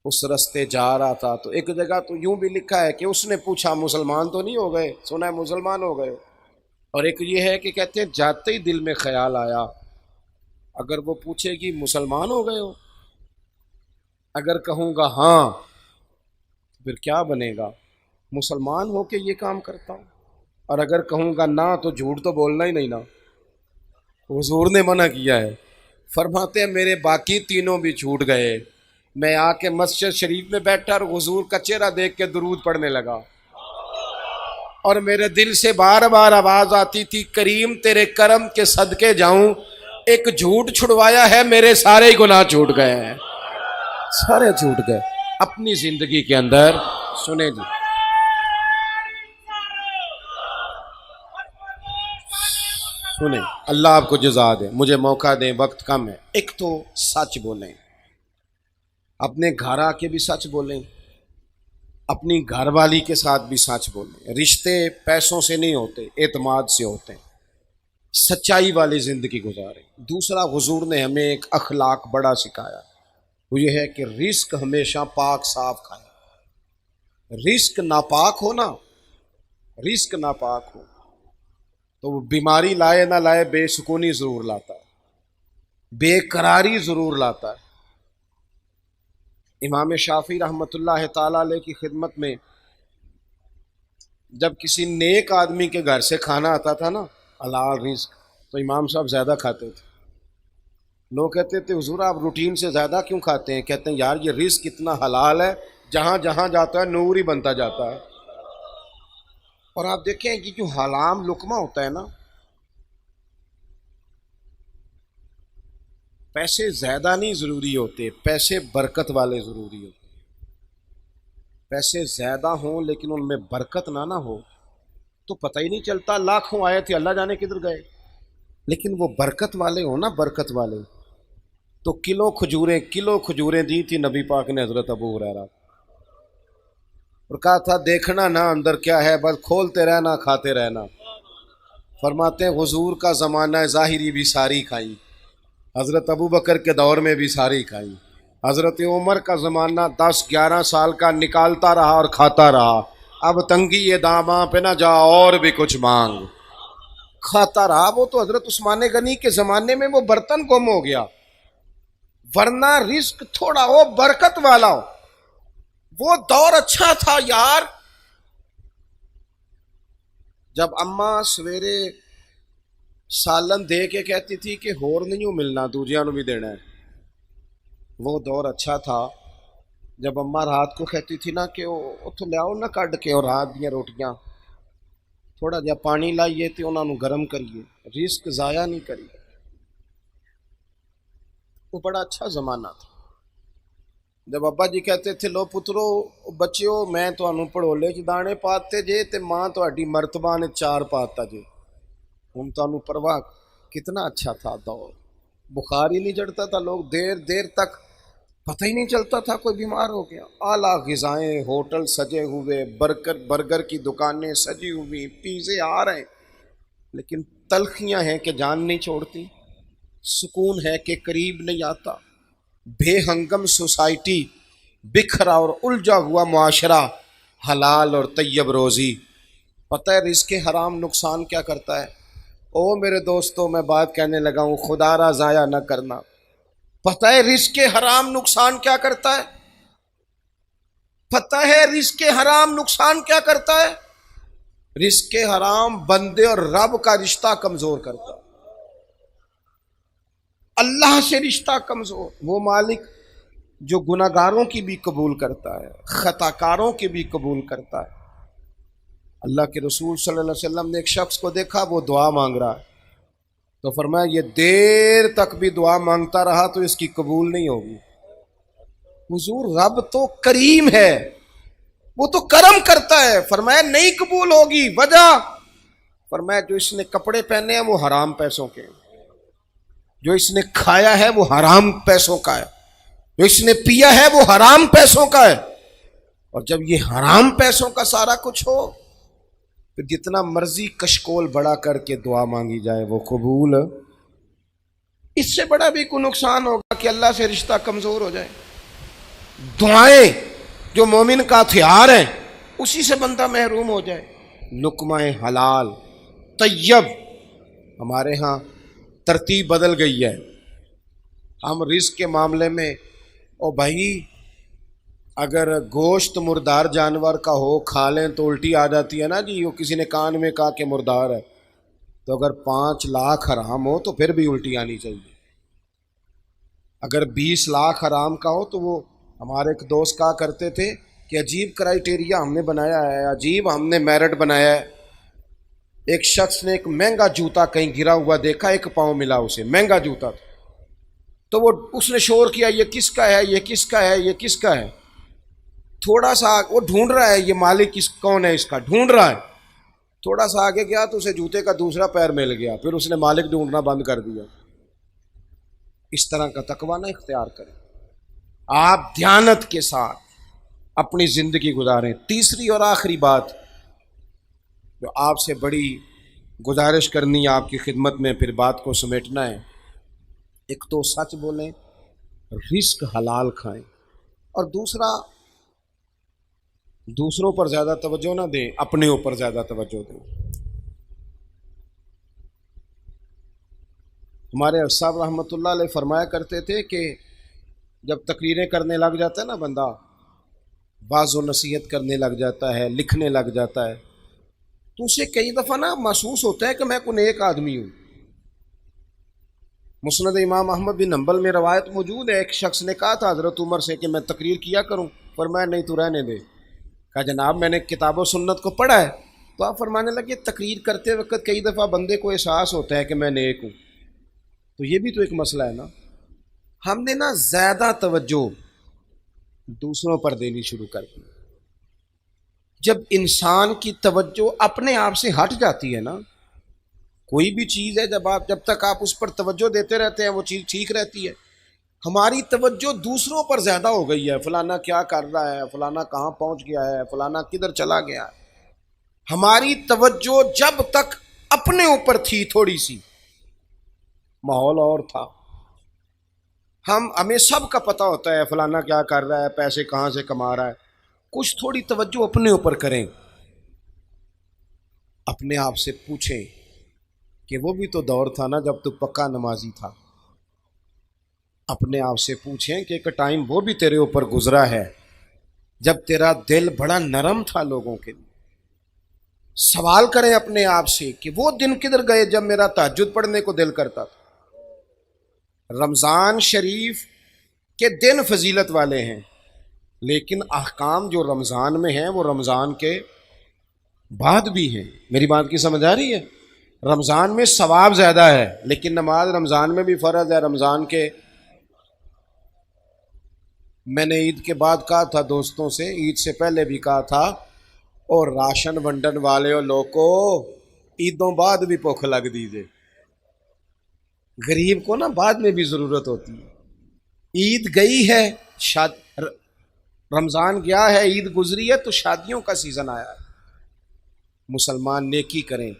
اس رستے جا رہا تھا تو ایک جگہ تو یوں بھی لکھا ہے کہ اس نے پوچھا مسلمان تو نہیں ہو گئے؟ سنا ہے مسلمان ہو گئے، اور ایک یہ ہے کہ کہتے ہیں جاتے ہی دل میں خیال آیا اگر وہ پوچھے گی مسلمان ہو گئے ہو، اگر کہوں گا ہاں پھر کیا بنے گا؟ مسلمان ہو کے یہ کام کرتا ہوں، اور اگر کہوں گا نہ تو جھوٹ تو بولنا ہی نہیں نا۔ حضور نے منع کیا ہے، فرماتے ہیں میرے باقی تینوں بھی چھوٹ گئے۔ میں آ کے مسجد شریف میں بیٹھا اور حضور کا چہرہ دیکھ کے درود پڑھنے لگا، اور میرے دل سے بار بار آواز آتی تھی کریم تیرے کرم کے صدقے جاؤں، ایک جھوٹ چھڑوایا ہے میرے سارے گناہ چھوٹ گئے ہیں، سارے چھوٹ گئے۔ اپنی زندگی کے اندر سنیں جی، سنیں، اللہ آپ کو جزا دے، مجھے موقع دیں، وقت کم ہے۔ ایک تو سچ بولیں، اپنے گھر آ کے بھی سچ بولیں، اپنی گھر والی کے ساتھ بھی سچ بولیں۔ رشتے پیسوں سے نہیں ہوتے، اعتماد سے ہوتے ہیں۔ سچائی والی زندگی گزاریں۔ دوسرا حضور نے ہمیں ایک اخلاق بڑا سکھایا، وہ یہ ہے کہ رزق ہمیشہ پاک صاف کھائیں۔ رزق ناپاک ہو نا، رزق ناپاک ہو تو وہ بیماری لائے نہ لائے بے سکونی ضرور لاتا ہے، بے قراری ضرور لاتا ہے۔ امام شافعی رحمۃ اللہ تعالیٰ علیہ کی خدمت میں جب کسی نیک آدمی کے گھر سے کھانا آتا تھا نا حلال رزق، تو امام صاحب زیادہ کھاتے تھے۔ لوگ کہتے تھے حضور آپ روٹین سے زیادہ کیوں کھاتے ہیں؟ کہتے ہیں یار یہ رزق اتنا حلال ہے، جہاں جہاں جاتا ہے نور ہی بنتا جاتا ہے۔ اور آپ دیکھیں کہ جو حرام لقمہ ہوتا ہے نا، پیسے زیادہ نہیں ضروری ہوتے، پیسے برکت والے ضروری ہوتے۔ پیسے زیادہ ہوں لیکن ان میں برکت نہ ہو تو پتہ ہی نہیں چلتا، لاکھوں آئے تھے اللہ جانے کدھر گئے۔ لیکن وہ برکت والے ہوں نا، برکت والے، تو کلو کھجوریں دی تھی نبی پاک نے حضرت ابو ہریرہ، اور کہا تھا دیکھنا نہ اندر کیا ہے، بس کھولتے رہنا کھاتے رہنا۔ فرماتے ہیں حضور کا زمانہ ظاہری بھی ساری کھائی، حضرت ابو بکر کے دور میں بھی ساری کھائی، حضرت عمر کا زمانہ 10-11 سال کا نکالتا رہا اور کھاتا رہا، اب تنگی یہ داماں پہ نہ جا اور بھی کچھ مانگ، کھاتا رہا۔ وہ تو حضرت عثمان غنی کے زمانے میں وہ برتن گم ہو گیا، ورنہ رزق تھوڑا ہو برکت والا ہو، وہ دور اچھا تھا یار۔ جب اماں سویرے سالن دے کے کہتی تھی کہ ہور نہیں ملنا، دوجیاں نو بھی دینا ہے، وہ دور اچھا تھا۔ جب اماں رات کو کہتی تھی نا کہ اتو لے آؤ نہ کڈ کے اور رات دیا روٹیاں، تھوڑا جہا پانی لائیے تے انہاں نو گرم کریے، رزق ضائع نہیں کریے، وہ بڑا اچھا زمانہ تھا۔ جب ابا جی کہتے تھے لو پترو بچیو میں تانوں پڑھولے چ دانے پاتے جے تے ماں تہاڈی مرتبہ نے 4 پاتا جے، ہن تانوں پرواہ، کتنا اچھا تھا دور، بخار ہی نہیں چڑھتا تھا، لوگ دیر دیر تک پتہ ہی نہیں چلتا تھا کوئی بیمار ہو گیا، اعلیٰ غذائیں، ہوٹل سجے ہوئے، برگر کی دکانیں سجی ہوئی، پیزے آ رہے ہیں، لیکن تلخیاں ہیں کہ جان نہیں چھوڑتی، سکون ہے کہ قریب نہیں آتا، بے ہنگم سوسائٹی، بکھرا اور الجھا ہوا معاشرہ، حلال اور طیب روزی۔ پتہ ہے رزق حرام نقصان کیا کرتا ہے؟ او میرے دوستوں میں بات کہنے لگا ہوں، خدا را ضائع نہ کرنا۔ پتہ ہے رزق حرام نقصان کیا کرتا ہے؟ پتہ ہے رزق حرام نقصان کیا کرتا ہے؟ رزق حرام بندے اور رب کا رشتہ کمزور کرتا ہے، اللہ سے رشتہ کمزور۔ وہ مالک جو گناہگاروں کی بھی قبول کرتا ہے، خطا کاروں کی بھی قبول کرتا ہے۔ اللہ کے رسول صلی اللہ علیہ وسلم نے ایک شخص کو دیکھا، وہ دعا مانگ رہا ہے، تو فرمایا یہ دیر تک بھی دعا مانگتا رہا تو اس کی قبول نہیں ہوگی۔ حضور رب تو کریم ہے، وہ تو کرم کرتا ہے، فرمایا نہیں قبول ہوگی۔ وجہ؟ فرمایا جو اس نے کپڑے پہنے ہیں وہ حرام پیسوں کے ہیں، جو اس نے کھایا ہے وہ حرام پیسوں کا ہے، جو اس نے پیا ہے وہ حرام پیسوں کا ہے۔ اور جب یہ حرام پیسوں کا سارا کچھ ہو پھر جتنا مرضی کشکول بڑا کر کے دعا مانگی جائے وہ قبول، اس سے بڑا بھی کوئی نقصان ہوگا کہ اللہ سے رشتہ کمزور ہو جائے۔ دعائیں جو مومن کا ہتھیار ہیں اسی سے بندہ محروم ہو جائے۔ لقمہ حلال طیب، ہمارے ہاں ترتیب بدل گئی ہے، ہم رزق کے معاملے میں او بھائی اگر گوشت مردار جانور کا ہو کھا لیں تو الٹی آ جاتی ہے نا جی، وہ کسی نے کان میں کہا کہ مردار ہے، تو اگر 5 لاکھ حرام ہو تو پھر بھی الٹی آنی چاہیے۔ اگر 20 لاکھ حرام کا ہو تو وہ ہمارے ایک دوست کہا کرتے تھے کہ عجیب کرائیٹیریا ہم نے بنایا ہے، عجیب ہم نے میرٹ بنایا ہے۔ ایک شخص نے ایک مہنگا جوتا کہیں گرا ہوا دیکھا، 1 پاؤں ملا اسے، مہنگا جوتا تھا، تو وہ اس نے شور کیا یہ کس کا ہے، یہ کس کا ہے، یہ کس کا ہے؟ تھوڑا سا وہ ڈھونڈ رہا ہے یہ مالک کون ہے اس کا، ڈھونڈ رہا ہے، تھوڑا سا آگے گیا تو اسے جوتے کا دوسرا پیر مل گیا، پھر اس نے مالک ڈھونڈنا بند کر دیا۔ اس طرح کا تقویٰ نہ اختیار کریں، آپ دیانت کے ساتھ اپنی زندگی گزاریں۔ تیسری اور آخری بات جو آپ سے بڑی گزارش کرنی ہے آپ کی خدمت میں، پھر بات کو سمیٹنا ہے، ایک تو سچ بولیں، رزق حلال کھائیں، اور دوسرا دوسروں پر زیادہ توجہ نہ دیں، اپنے اوپر زیادہ توجہ دیں۔ ہمارے صاحب رحمۃ اللہ علیہ فرمایا کرتے تھے کہ جب تقریریں کرنے لگ جاتا ہے نا بندہ، واعظ و نصیحت کرنے لگ جاتا ہے، لکھنے لگ جاتا ہے، تو اسے کئی دفعہ نا محسوس ہوتا ہے کہ میں کوئی نیک آدمی ہوں۔ مسند امام احمد بن حنبل میں روایت موجود ہے، ایک شخص نے کہا تھا حضرت عمر سے کہ میں تقریر کیا کروں، فرمایا نہیں تو رہنے دے۔ کہا جناب میں نے کتاب و سنت کو پڑھا ہے، تو آپ فرمانے لگے تقریر کرتے وقت کئی دفعہ بندے کو احساس ہوتا ہے کہ میں نیک ہوں، تو یہ بھی تو ایک مسئلہ ہے نا۔ ہم نے نا زیادہ توجہ دوسروں پر دینی شروع کر دی۔ جب انسان کی توجہ اپنے آپ سے ہٹ جاتی ہے نا، کوئی بھی چیز ہے جب تک آپ اس پر توجہ دیتے رہتے ہیں وہ چیز ٹھیک رہتی ہے۔ ہماری توجہ دوسروں پر زیادہ ہو گئی ہے، فلانا کیا کر رہا ہے، فلانا کہاں پہنچ گیا ہے، فلانا کدھر چلا گیا ہے۔ ہماری توجہ جب تک اپنے اوپر تھی تھوڑی سی، ماحول اور تھا، ہمیں سب کا پتہ ہوتا ہے فلانا کیا کر رہا ہے، پیسے کہاں سے کما رہا ہے. کچھ تھوڑی توجہ اپنے اوپر کریں. اپنے آپ سے پوچھیں کہ وہ بھی تو دور تھا نا جب تو پکا نمازی تھا. اپنے آپ سے پوچھیں کہ ایک ٹائم وہ بھی تیرے اوپر گزرا ہے جب تیرا دل بڑا نرم تھا لوگوں کے لیے. سوال کریں اپنے آپ سے کہ وہ دن کدھر گئے جب میرا تہجد پڑھنے کو دل کرتا تھا. رمضان شریف کے دن فضیلت والے ہیں، لیکن احکام جو رمضان میں ہیں وہ رمضان کے بعد بھی ہیں. میری بات کی سمجھ آ رہی ہے؟ رمضان میں ثواب زیادہ ہے، لیکن نماز رمضان میں بھی فرض ہے. رمضان کے میں نے عید کے بعد کہا تھا دوستوں سے، عید سے پہلے بھی کہا تھا، اور راشن ونڈن والے اور لوگوں عیدوں بعد بھی بھوک لگ دیجیے. غریب کو نا بعد میں بھی ضرورت ہوتی ہے. عید گئی ہے، رمضان گیا ہے، عید گزری ہے، تو شادیوں کا سیزن آیا ہے. مسلمان نیکی کریں.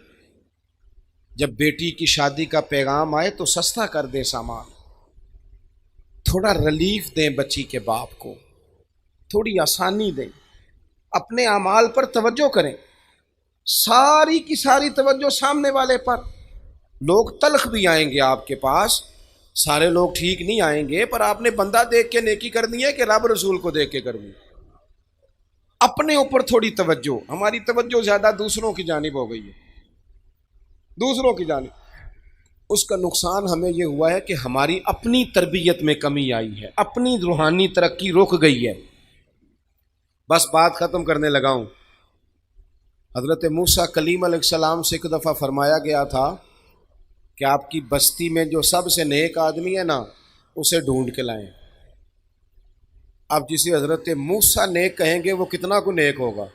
جب بیٹی کی شادی کا پیغام آئے تو سستا کر دیں سامان، تھوڑا ریلیف دیں بچی کے باپ کو، تھوڑی آسانی دیں. اپنے اعمال پر توجہ کریں، ساری کی ساری توجہ سامنے والے پر. لوگ تلخ بھی آئیں گے آپ کے پاس، سارے لوگ ٹھیک نہیں آئیں گے، پر آپ نے بندہ دیکھ کے نیکی کرنی ہے کہ رب رسول کو دیکھ کے کرنی ہے. اپنے اوپر تھوڑی توجہ. ہماری توجہ زیادہ دوسروں کی جانب ہو گئی ہے، دوسروں کی جانب. اس کا نقصان ہمیں یہ ہوا ہے کہ ہماری اپنی تربیت میں کمی آئی ہے، اپنی روحانی ترقی رک گئی ہے. بس بات ختم کرنے لگا ہوں. حضرت موسیٰ کلیم علیہ السلام سے ایک دفعہ فرمایا گیا تھا کہ آپ کی بستی میں جو سب سے نیک آدمی ہے نا، اسے ڈھونڈ کے لائیں. اب جسے حضرت موسیٰ نیک کہیں گے وہ کتنا کو نیک ہوگا؟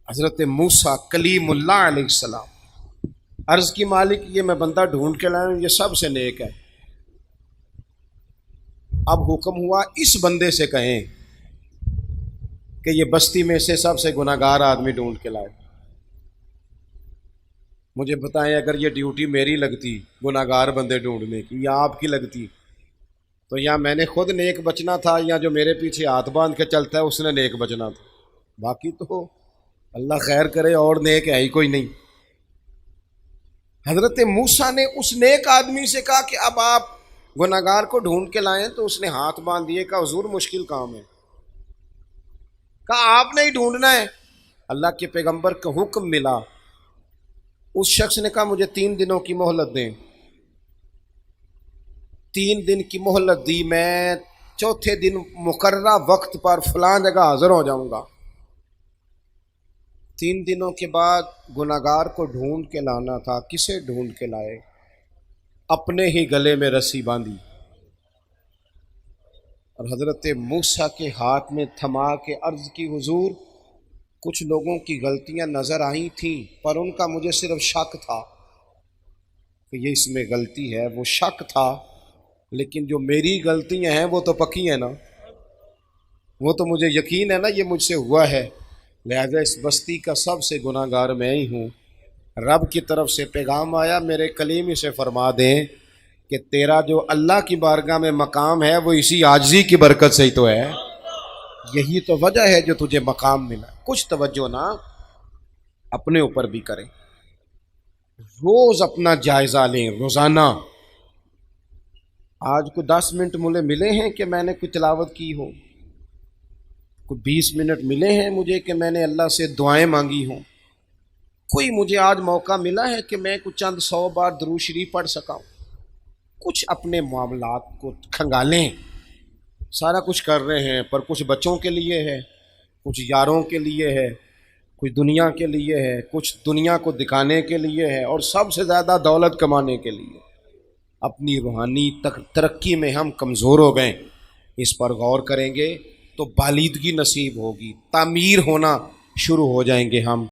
حضرت موسیٰ کلیم اللہ علیہ السلام. عرض کی مالک یہ میں بندہ ڈھونڈ کے لاؤں، یہ سب سے نیک ہے. اب حکم ہوا اس بندے سے کہیں کہ یہ بستی میں سے سب سے گناہگار آدمی ڈھونڈ کے لائے. مجھے بتائیں اگر یہ ڈیوٹی میری لگتی گناہگار بندے ڈھونڈنے کی، یا آپ کی لگتی، تو یا میں نے خود نیک بچنا تھا، یا جو میرے پیچھے ہاتھ باندھ کے چلتا ہے اس نے نیک بچنا تھا. باقی تو اللہ خیر کرے اور نیک ہے ہی کوئی نہیں. حضرت موسیٰ نے اس نیک آدمی سے کہا کہ اب آپ گناہگار کو ڈھونڈ کے لائیں، تو اس نے ہاتھ باندھ دیے. کہا حضور مشکل کام ہے. کہا آپ نے ہی ڈھونڈنا ہے. اللہ کے پیغمبر کا حکم ملا. اس شخص نے کہا مجھے 3 دنوں کی مہلت دیں. 3 دن کی مہلت دی. میں چوتھے دن مقررہ وقت پر فلاں جگہ حاضر ہو جاؤں گا. 3 دنوں کے بعد گناہگار کو ڈھونڈ کے لانا تھا. کسے ڈھونڈ کے لائے؟ اپنے ہی گلے میں رسی باندھی اور حضرت موسیٰ کے ہاتھ میں تھما کے عرض کی حضور کچھ لوگوں کی غلطیاں نظر آئی تھیں، پر ان کا مجھے صرف شک تھا کہ یہ اس میں غلطی ہے. وہ شک تھا، لیکن جو میری غلطیاں ہیں وہ تو پکی ہیں نا، وہ تو مجھے یقین ہے نا یہ مجھ سے ہوا ہے. لہذا اس بستی کا سب سے گناہگار میں ہی ہوں. رب کی طرف سے پیغام آیا، میرے کلیم سے فرما دیں کہ تیرا جو اللہ کی بارگاہ میں مقام ہے وہ اسی عاجزی کی برکت سے ہی تو ہے. یہی تو وجہ ہے جو تجھے مقام ملا. کچھ توجہ نا اپنے اوپر بھی کریں. روز اپنا جائزہ لیں، روزانہ. آج کو 10 منٹ مجھے ملے ہیں کہ میں نے کوئی تلاوت کی ہو، کوئی 20 منٹ ملے ہیں مجھے کہ میں نے اللہ سے دعائیں مانگی ہوں. کوئی مجھے آج موقع ملا ہے کہ میں کچھ چند 100 بار درود شریف پڑھ سکا ہوں. کچھ اپنے معاملات کو کھنگالیں. سارا کچھ کر رہے ہیں، پر کچھ بچوں کے لیے ہے، کچھ یاروں کے لیے ہے، کچھ دنیا کے لیے ہے، کچھ دنیا کو دکھانے کے لیے ہے، اور سب سے زیادہ دولت کمانے کے لیے. اپنی روحانی ترقی میں ہم کمزور ہو گئے. اس پر غور کریں گے تو بالیدگی نصیب ہوگی، تعمیر ہونا شروع ہو جائیں گے ہم.